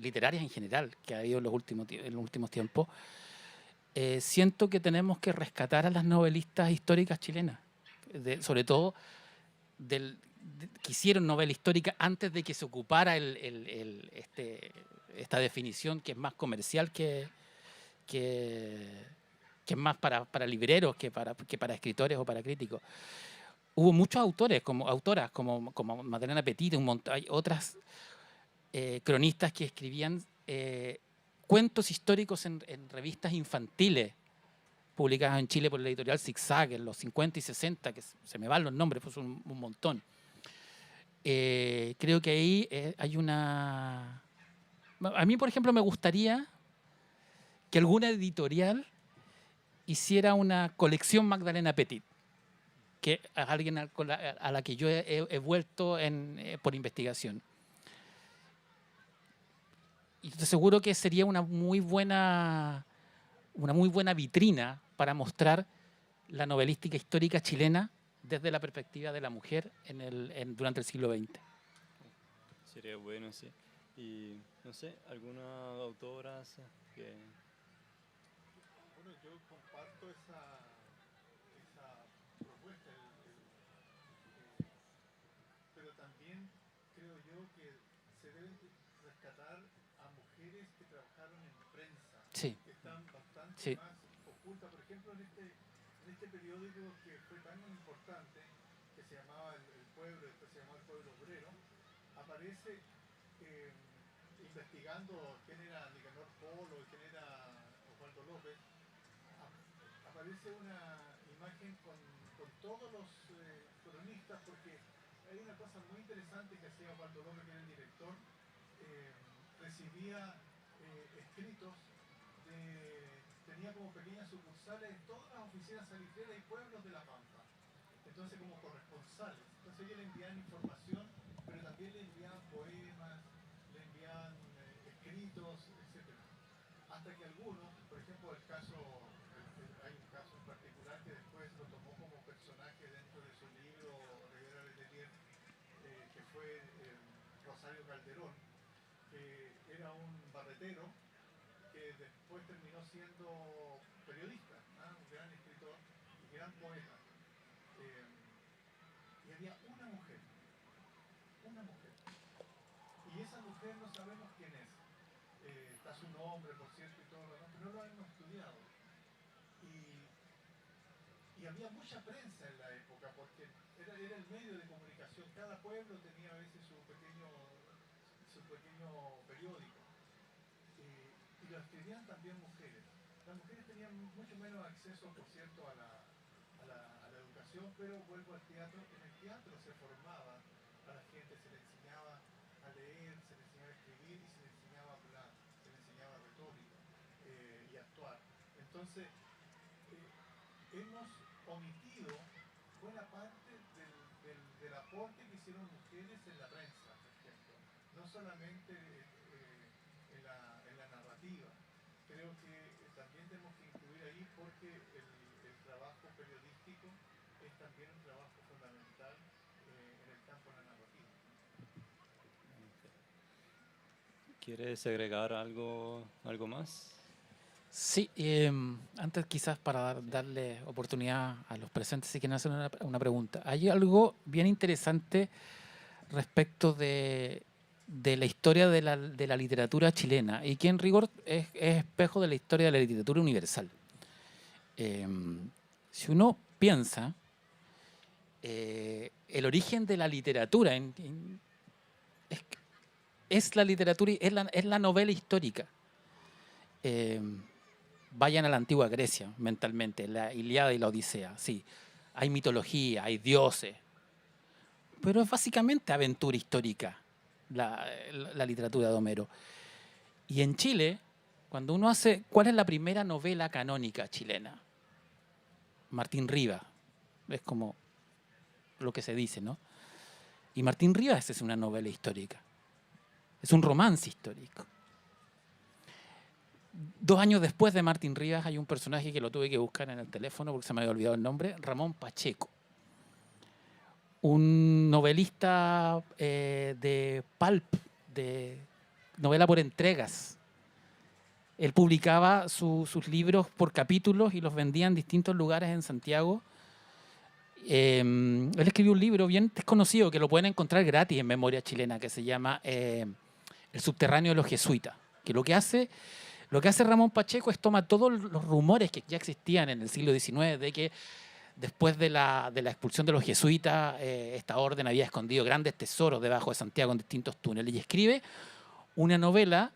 [SPEAKER 3] literarias en general que ha habido en los últimos tiempos. Siento que tenemos que rescatar a las novelistas históricas chilenas, sobre todo que hicieron novela histórica antes de que se ocupara esta definición que es más comercial que es más para libreros que para escritores o para críticos. Hubo muchos autores, autoras como Magdalena Petit, hay otras cronistas que escribían cuentos históricos en revistas infantiles publicadas en Chile por la editorial Zigzag en los 50 y 60, que se me van los nombres, pues un montón. Creo que ahí hay una... A mí, por ejemplo, me gustaría que alguna editorial hiciera una colección Magdalena Petit, que es alguien a la que yo he vuelto por investigación. Y estoy seguro que sería una muy buena vitrina para mostrar la novelística histórica chilena desde la perspectiva de la mujer durante el siglo XX.
[SPEAKER 2] Sería bueno, sí. Y, no sé, ¿alguna autoras que...?
[SPEAKER 4] Bueno, yo comparto esa propuesta, pero también creo yo que se deben rescatar a mujeres que trabajaron en prensa,
[SPEAKER 3] Sí.
[SPEAKER 4] que están bastante
[SPEAKER 3] Sí.
[SPEAKER 4] más ocultas. Por ejemplo, en este periódico que fue tan importante, que se llamaba El Pueblo, después se llamaba El Pueblo Obrero, aparece investigando quién era Nicanor Polo, quién era Osvaldo López, aparece una imagen con todos los cronistas, porque hay una cosa muy interesante que hacía Osvaldo López, que era el director, recibía escritos, tenía como pequeñas sucursales en todas las oficinas salitreras y pueblos de La Pampa, entonces como corresponsales. Entonces ellos le enviaban información, pero también le enviaban poemas, le enviaban escritos, etc. Hasta que algunos, por ejemplo hay un caso en particular que después lo tomó como personaje dentro de su libro Rivera Letelier, que fue Rosario Calderón, que era un barretero que después terminó siendo periodista, ¿no? Un gran escritor y gran poeta. Y había una mujer, y esa mujer no sabemos quién es. Está su nombre, por cierto, y todo lo demás, pero no lo hemos estudiado. Y había mucha prensa en la época, porque era el medio de comunicación. Cada pueblo tenía a veces su pequeño periódico. Y lo escribían también mujeres. Las mujeres tenían mucho menos acceso, por cierto, a la educación, pero vuelvo al teatro. En el teatro se formaba a la gente, se le enseñaba a leer, se le enseñaba a escribir y se le enseñaba a hablar, se le enseñaba retórica y actuar. Entonces, hemos omitido buena parte del aporte que hicieron mujeres en la prensa, por ejemplo. No solamente en la narrativa. Creo que también tenemos que incluir ahí, porque el trabajo periodístico es también un trabajo fundamental en el campo de la narrativa.
[SPEAKER 2] ¿Quieres agregar algo más?
[SPEAKER 3] Sí, antes quizás para darle oportunidad a los presentes si quieren hacer una pregunta. Hay algo bien interesante respecto de la historia de la literatura chilena y que en rigor es espejo de la historia de la literatura universal. Si uno piensa, el origen de la literatura es la literatura, es la novela histórica. Vayan a la antigua Grecia mentalmente, la Ilíada y la Odisea, sí. Hay mitología, hay dioses, pero es básicamente aventura histórica la literatura de Homero. Y en Chile, cuando uno hace, ¿cuál es la primera novela canónica chilena? Martín Rivas, es como lo que se dice, ¿no? Y Martín Rivas es una novela histórica, es un romance histórico. 2 años después de Martín Rivas hay un personaje que lo tuve que buscar en el teléfono porque se me había olvidado el nombre, Ramón Pacheco. Un novelista de pulp, de novela por entregas. Él publicaba sus libros por capítulos y los vendía en distintos lugares en Santiago Él escribió un libro bien desconocido que lo pueden encontrar gratis en Memoria Chilena, que se llama El subterráneo de los jesuitas. Que lo que hace Ramón Pacheco es toma todos los rumores que ya existían en el siglo XIX de que después de la expulsión de los jesuitas, esta orden había escondido grandes tesoros debajo de Santiago en distintos túneles, y escribe una novela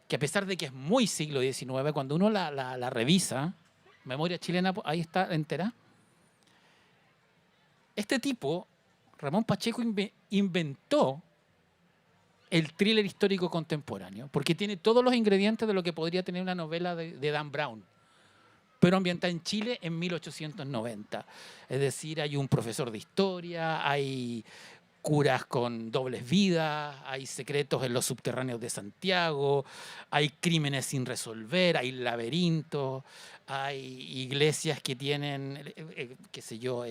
[SPEAKER 3] que, a pesar de que es muy siglo XIX, cuando uno la revisa, Memoria Chilena, ahí está entera. Este tipo, Ramón Pacheco, inventó el thriller histórico contemporáneo, porque tiene todos los ingredientes de lo que podría tener una novela de Dan Brown, pero ambientada en Chile en 1890. Es decir, hay un profesor de historia, hay curas con dobles vidas, hay secretos en los subterráneos de Santiago, hay crímenes sin resolver, hay laberintos, hay iglesias que tienen, qué sé yo,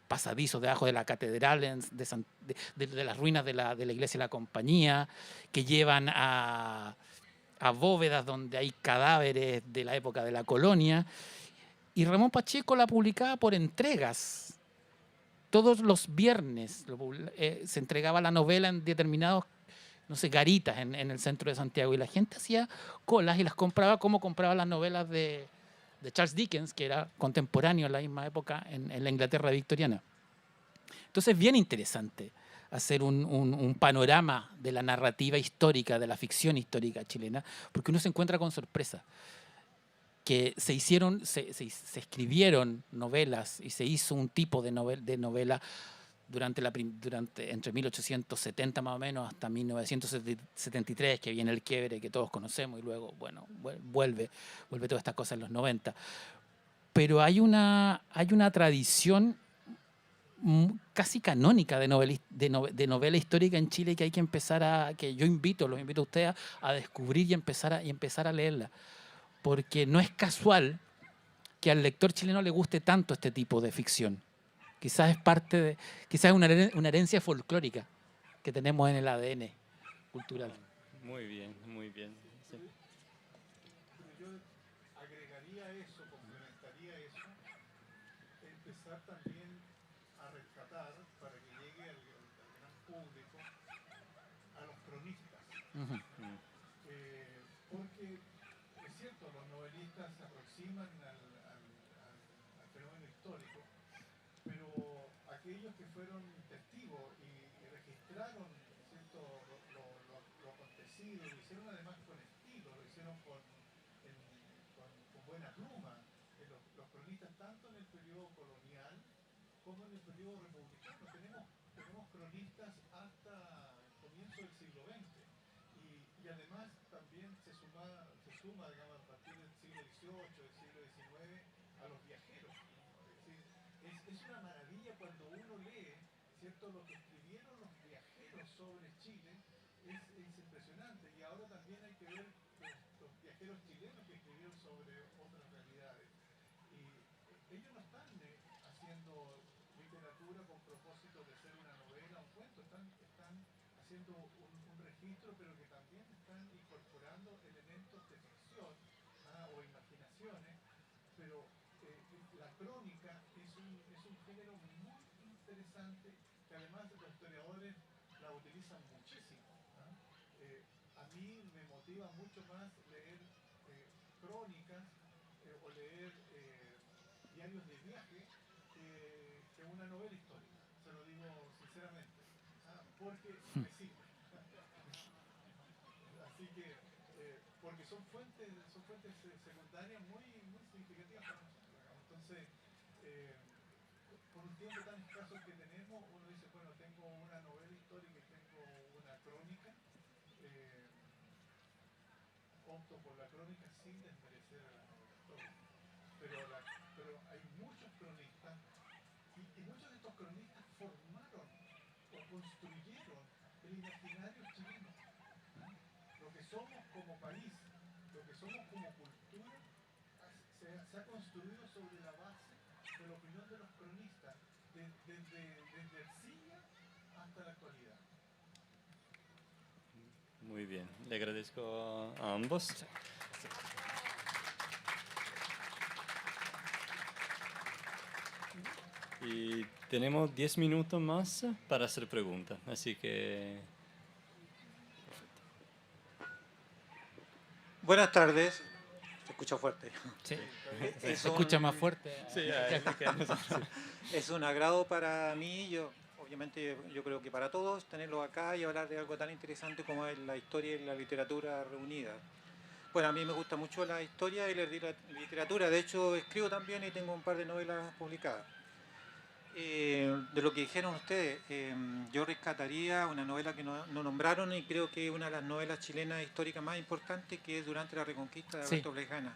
[SPEAKER 3] pasadizos debajo de la catedral, de las ruinas de la iglesia de la Compañía, que llevan a bóvedas donde hay cadáveres de la época de la colonia. Y Ramón Pacheco la publicaba por entregas. Todos los viernes se entregaba la novela en determinados, no sé, garitas en el centro de Santiago, y la gente hacía colas y las compraba como compraba las novelas de Charles Dickens, que era contemporáneo en la misma época en la Inglaterra victoriana. Entonces es bien interesante hacer un panorama de la narrativa histórica, de la ficción histórica chilena, porque uno se encuentra con sorpresas. Que se escribieron novelas y se hizo un tipo de novela entre 1870 más o menos hasta 1973, que viene el quiebre que todos conocemos, y luego, bueno, vuelve toda esta cosa en los 90. Pero hay una tradición casi canónica de novela histórica en Chile que hay que empezar que yo los invito a ustedes a descubrir y empezar a leerla. Porque no es casual que al lector chileno le guste tanto este tipo de ficción. Quizás es una herencia folclórica que tenemos en el ADN cultural.
[SPEAKER 2] Muy bien, muy bien. Sí.
[SPEAKER 4] Pero yo agregaría eso, complementaría eso, empezar también a rescatar, para que llegue al gran público, a los cronistas.
[SPEAKER 3] Uh-huh.
[SPEAKER 4] Porque es cierto, los novelistas se aproximan al fenómeno histórico, pero aquellos que fueron testigos y registraron, ¿cierto?, lo acontecido, lo hicieron además con estilo, lo hicieron con buena pluma. Los cronistas, tanto en el periodo colonial como en el periodo republicano, tenemos cronistas hasta el comienzo del siglo XX. Y además también se suma, digamos, a partir del siglo XVIII, del siglo XIX, a los viajeros, ¿no? Es decir, es una maravilla cuando uno lee, ¿cierto?, lo que escribieron los viajeros sobre Chile, es impresionante. Y ahora también hay que ver los viajeros chilenos que escribieron sobre otras realidades. Y ellos no están haciendo literatura con propósito de ser una novela, un cuento, están haciendo un registro, pero que también están incorporando elementos de ficción o imaginaciones. Pero la crónica es un género muy interesante que además los historiadores la utilizan muchísimo. A mí me motiva mucho más leer crónicas o leer diarios de viaje que una novela histórica, se lo digo sinceramente, porque me sirve. Así que, porque son fuentes secundarias muy significativas para nosotros. Entonces, por un tiempo tan escaso que tenemos, uno dice, bueno, tengo una novela histórica y tengo una crónica. Opto por la crónica sin desmerecer a la novela histórica. Pero hay muchos cronistas y muchos de estos cronistas formaron o construyeron el imaginario chileno. Lo que somos como país, lo que somos como cultura, se ha construido sobre la base de la opinión de los cronistas, desde Ercilla hasta la actualidad.
[SPEAKER 2] Muy bien, le agradezco a ambos. Y tenemos 10 minutos más para hacer preguntas, así que...
[SPEAKER 5] Buenas tardes. Se escucha fuerte.
[SPEAKER 3] Sí.
[SPEAKER 5] Es
[SPEAKER 3] Se escucha
[SPEAKER 5] un-
[SPEAKER 3] más fuerte.
[SPEAKER 5] Es un agrado para mí, obviamente yo creo que para todos, tenerlo acá y hablar de algo tan interesante como es la historia y la literatura reunida. Bueno, a mí me gusta mucho la historia y la literatura, de hecho escribo también y tengo un par de novelas publicadas. De lo que dijeron ustedes, yo rescataría una novela que no nombraron y creo que es una de las novelas chilenas históricas más importantes, que es Durante la Reconquista de
[SPEAKER 3] Sí.
[SPEAKER 5] Alberto Plejana.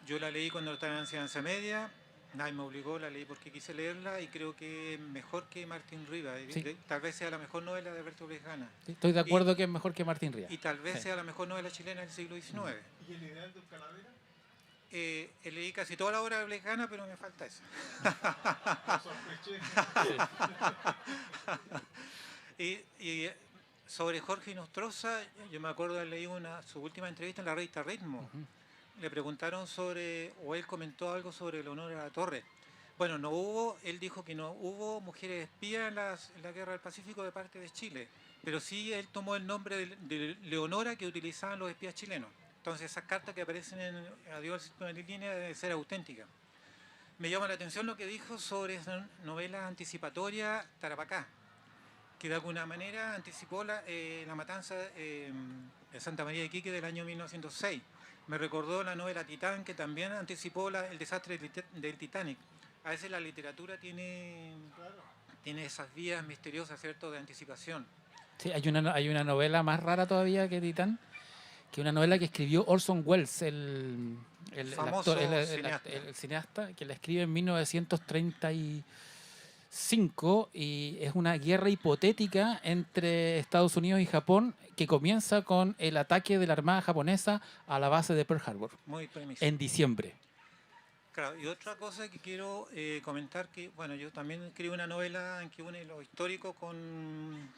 [SPEAKER 5] Yo la leí cuando estaba en enseñanza media, nadie me obligó, la leí porque quise leerla y creo que es mejor que Martín Rivas.
[SPEAKER 3] Sí.
[SPEAKER 5] Tal vez sea la mejor novela de Alberto Plejana
[SPEAKER 3] Sí, estoy de acuerdo que es mejor que Martín Rías.
[SPEAKER 5] y tal vez
[SPEAKER 3] Sí.
[SPEAKER 5] sea la mejor novela chilena del siglo XIX.
[SPEAKER 4] ¿Y el ideal del Calavera?
[SPEAKER 5] Leí casi toda la obra de Plejana, pero me falta eso.
[SPEAKER 4] Lo sospeché.
[SPEAKER 5] Y sobre Jorge Nostroza, yo me acuerdo de leer su última entrevista en la revista Ritmo. Le preguntaron sobre, o él comentó algo sobre Leonora Torres. Bueno, no hubo, él dijo que no hubo mujeres espías en la Guerra del Pacífico de parte de Chile, pero sí él tomó el nombre de Leonora que utilizaban los espías chilenos. Entonces esas cartas que aparecen en Adiós al sistema de línea deben ser auténticas. Me llama la atención lo que dijo sobre esa novela anticipatoria Tarapacá, que de alguna manera anticipó la matanza de Santa María de Iquique del año 1906. Me recordó la novela Titán, que también anticipó el desastre del Titanic. A veces la literatura tiene esas vías misteriosas, ¿cierto?, de anticipación.
[SPEAKER 3] Sí, hay una novela más rara todavía que Titán, que una novela que escribió Orson Welles, el
[SPEAKER 5] Famoso
[SPEAKER 3] actor,
[SPEAKER 5] cineasta.
[SPEAKER 3] el cineasta, que la escribe en 1935 y es una guerra hipotética entre Estados Unidos y Japón que comienza con el ataque de la Armada japonesa a la base de Pearl Harbor
[SPEAKER 5] Muy premisa.
[SPEAKER 3] en diciembre.
[SPEAKER 5] Claro, y otra cosa que quiero comentar, que bueno, yo también escribí una novela en que une lo histórico con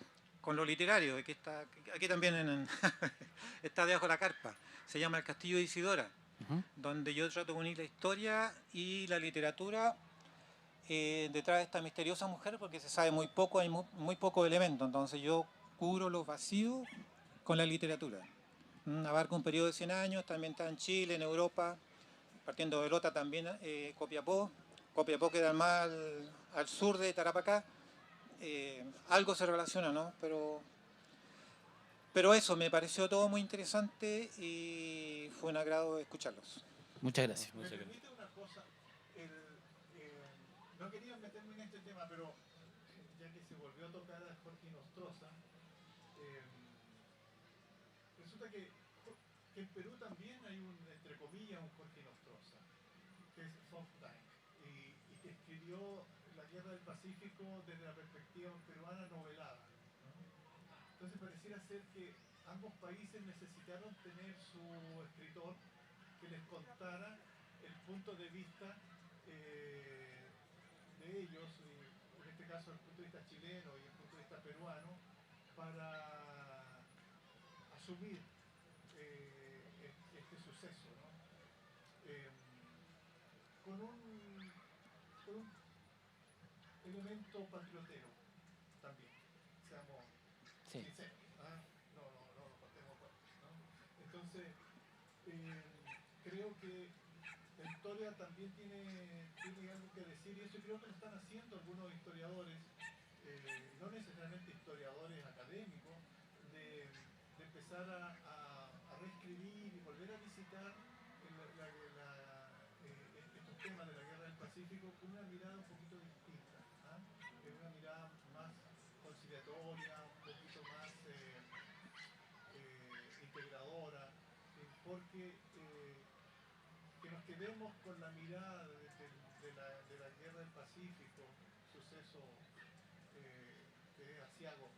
[SPEAKER 5] lo literario, que está aquí también está debajo de la carpa. Se llama El Castillo de Isidora, donde yo trato de unir la historia y la literatura detrás de esta misteriosa mujer, porque se sabe muy poco, hay muy poco elemento, entonces yo cubro los vacíos con la literatura. Abarca un periodo de 100 años, también está en Chile, en Europa, partiendo de Lota también, Copiapó queda más al sur de Tarapacá, algo se relaciona, ¿no? Pero eso, me pareció todo muy interesante y fue un agrado escucharlos.
[SPEAKER 3] Muchas gracias.
[SPEAKER 4] ¿Me permite una cosa? No quería meterme en este tema, pero ya que se volvió a tocar a Jorge Nostroza, resulta que en Perú también hay entre comillas, un Jorge Nostroza, que es Softbank, y que escribió la Guerra del Pacífico desde la perspectiva peruana novelada, ¿no? Entonces pareciera ser que ambos países necesitaron tener su escritor que les contara el punto de vista de ellos, en este caso el punto de vista chileno y el punto de vista peruano, para asumir este suceso, ¿no? Con un elemento patriotero también, seamos
[SPEAKER 3] Sí.
[SPEAKER 4] sinceros, no contemos cuentos, ¿no? Entonces, creo que la historia también tiene algo que decir, y eso creo que lo están haciendo algunos historiadores, no necesariamente historiadores académicos, de empezar a reescribir y volver a visitar estos temas de la Guerra del Pacífico con una mirada un poquito distinta, una mirada más conciliatoria, un poquito más integradora, porque que nos quedemos con la mirada de la Guerra del Pacífico, suceso que es aciago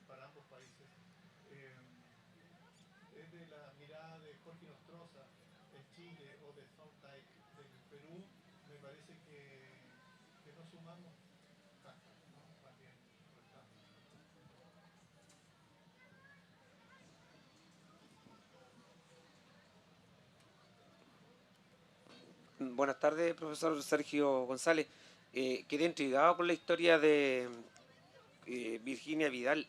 [SPEAKER 4] para ambos países, es de la mirada de Jorge Nostroza en Chile o de Thorndike del Perú, me parece que no sumamos tanto, ¿no? Más bien restamos.
[SPEAKER 6] Buenas tardes, profesor Sergio González. quedé intrigado con la historia de Virginia Vidal.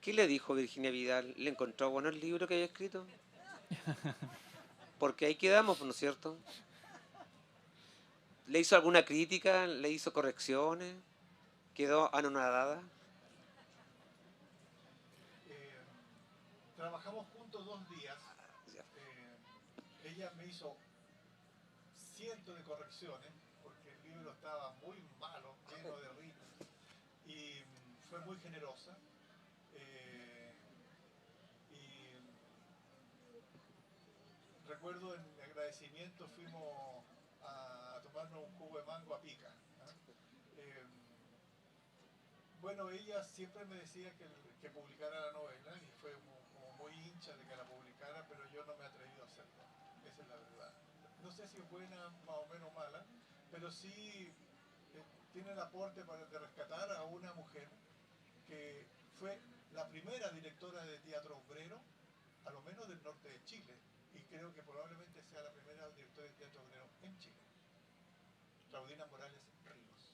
[SPEAKER 6] ¿Qué le dijo Virginia Vidal? ¿Le encontró bueno el libro que había escrito? Porque ahí quedamos, ¿no es cierto? ¿Le hizo alguna crítica? ¿Le hizo correcciones? ¿Quedó anonadada?
[SPEAKER 4] Eh, Trabajamos juntos 2 días. Ella me hizo cientos de correcciones porque el libro estaba muy malo, lleno de ritos, y fue muy generosa. eh, y recuerdo en agradecimiento fuimos a tomarnos un jugo de mango a pica. ¿Ah? Eh, bueno, ella siempre me decía que publicara la novela y fue como muy hincha de que la publicara, pero yo no me he atrevido a hacerlo. Esa es la verdad. No sé si es buena, más o menos mala, pero sí tiene el aporte de rescatar a una mujer que fue la primera directora de teatro obrero, a lo menos del norte de Chile, y creo que probablemente sea la primera directora de teatro obrero en Chile, Claudina Morales Ríos.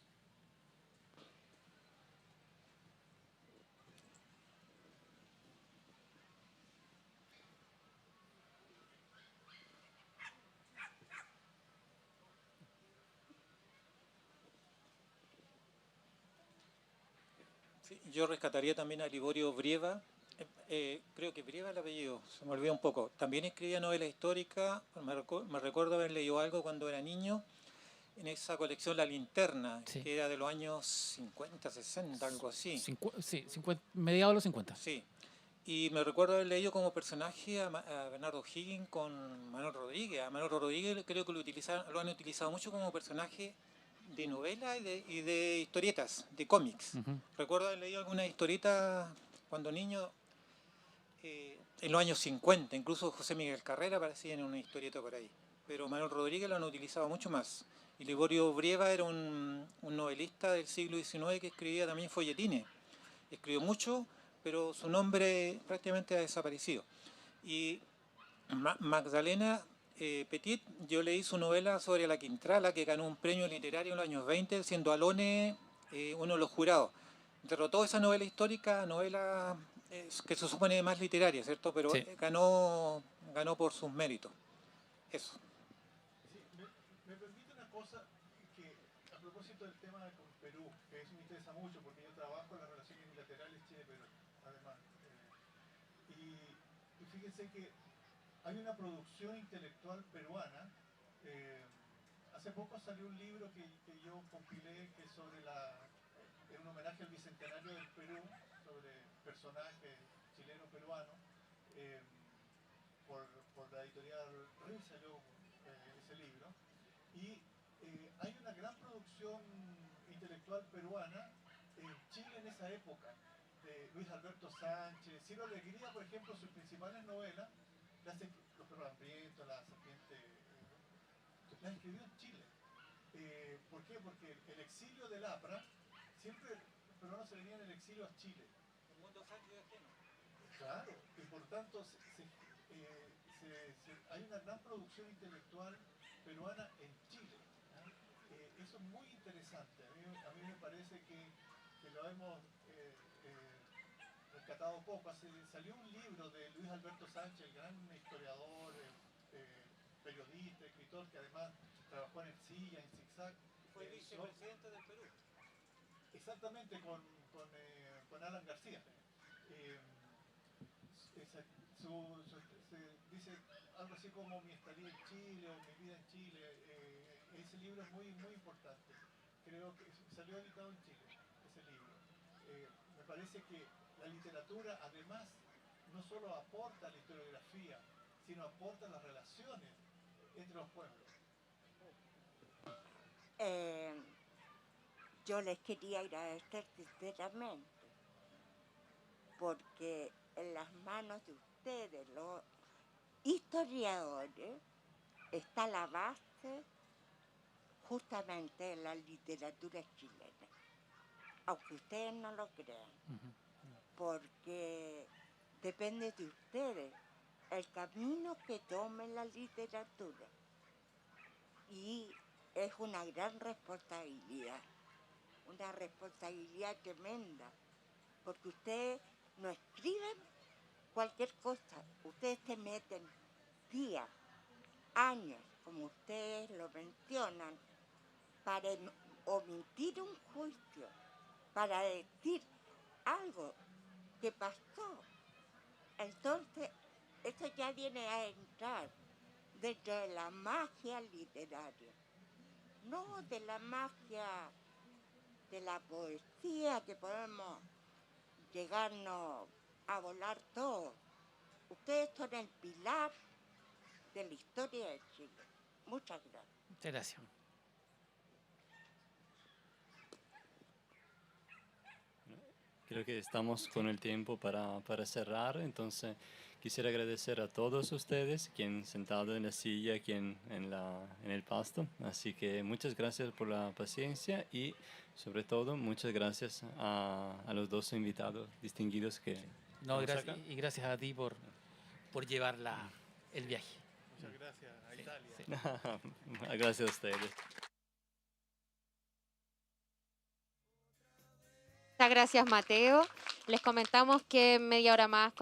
[SPEAKER 5] Sí, yo rescataría también a Liborio Brieva. Creo que Brieva el apellido, se me olvidó un poco. También escribía novelas históricas. Me recuerdo haber leído algo cuando era niño en esa colección La Linterna,
[SPEAKER 3] Sí.
[SPEAKER 5] que era de los años 50, 60, algo así.
[SPEAKER 3] Sí, mediados de los 50.
[SPEAKER 5] Sí. Y me recuerdo haber leído como personaje a Bernardo Higgins con Manuel Rodríguez. A Manuel Rodríguez creo que lo han utilizado mucho como personaje de novela y de historietas, de cómics. Recuerdo haber leído alguna historieta cuando niño, en los años 50, incluso José Miguel Carrera aparecía en una historieta por ahí. Pero Manuel Rodríguez lo han utilizado mucho más. Y Liborio Brieva era un novelista del siglo XIX que escribía también folletines. Escribió mucho, pero su nombre prácticamente ha desaparecido. Y Magdalena Petit, yo leí su novela sobre la Quintrala, que ganó un premio literario en los años 20, siendo Alone uno de los jurados. Derrotó esa novela histórica, novela que se supone más literaria, ¿cierto? Pero
[SPEAKER 3] Sí.
[SPEAKER 5] ganó por sus méritos. Eso.
[SPEAKER 4] Sí, me permite una cosa que, a propósito del tema con Perú, que eso me interesa mucho porque yo trabajo en las relaciones bilaterales Chile-Perú, además. Y fíjense que hay una producción intelectual peruana. eh, Hace poco salió un libro que yo compilé que es sobre es un homenaje al bicentenario del Perú, sobre personajes chileno-peruano. eh, por la editorial RIM salió ese libro. Y hay una gran producción intelectual peruana en Chile en esa época, de Luis Alberto Sánchez, Ciro Alegría, por ejemplo, sus principales novelas, Los perros hambrientos, La serpiente, las escribió en Chile. ¿Por qué? Porque el exilio del APRA, siempre los peruanos se venían en el exilio a Chile.
[SPEAKER 5] El mundo sánchez y ajeno.
[SPEAKER 4] Claro, y por tanto hay una gran producción intelectual peruana en Chile. ¿Ah? Eso es muy interesante. A mí me parece que lo hemos rescatado poco. Salió un libro de Luis Alberto Sánchez, el gran historiador, periodista, escritor, que además trabajó en Ercilla, en Zigzag.
[SPEAKER 5] Fue vicepresidente del Perú.
[SPEAKER 4] Exactamente, con Alan García. Dice algo así como Mi estadía en Chile o Mi vida en Chile. Ese libro es muy, muy importante. Creo que salió editado en Chile, ese libro. Me parece que la literatura además no solo aporta la historiografía, sino aporta las relaciones entre los pueblos.
[SPEAKER 7] Yo les quería agradecer sinceramente, porque en las manos de ustedes, los historiadores, está la base justamente de la literatura chilena, aunque ustedes no lo crean, porque depende de ustedes el camino que tome la literatura. Y es una gran responsabilidad tremenda, porque ustedes no escriben cualquier cosa, ustedes se meten días, años, como ustedes lo mencionan, para omitir un juicio, para decir algo que pasó. Entonces, eso ya viene a entrar dentro de la magia literaria, no de la magia de la poesía que podemos llegarnos a volar todos. Ustedes son el pilar de la historia de Chile. Muchas gracias.
[SPEAKER 3] Muchas gracias.
[SPEAKER 2] Creo que estamos con el tiempo para cerrar, entonces quisiera agradecer a todos ustedes, quien sentado en la silla, quien en el pasto. Así que muchas gracias por la paciencia y sobre todo muchas gracias a los dos invitados distinguidos que
[SPEAKER 3] No,
[SPEAKER 2] estamos
[SPEAKER 3] gracias,
[SPEAKER 2] acá.
[SPEAKER 3] y gracias a ti por llevar el viaje.
[SPEAKER 4] Muchas gracias a Italia.
[SPEAKER 3] Sí.
[SPEAKER 2] Gracias a ustedes.
[SPEAKER 1] Muchas gracias, Mateo. Les comentamos que en media hora más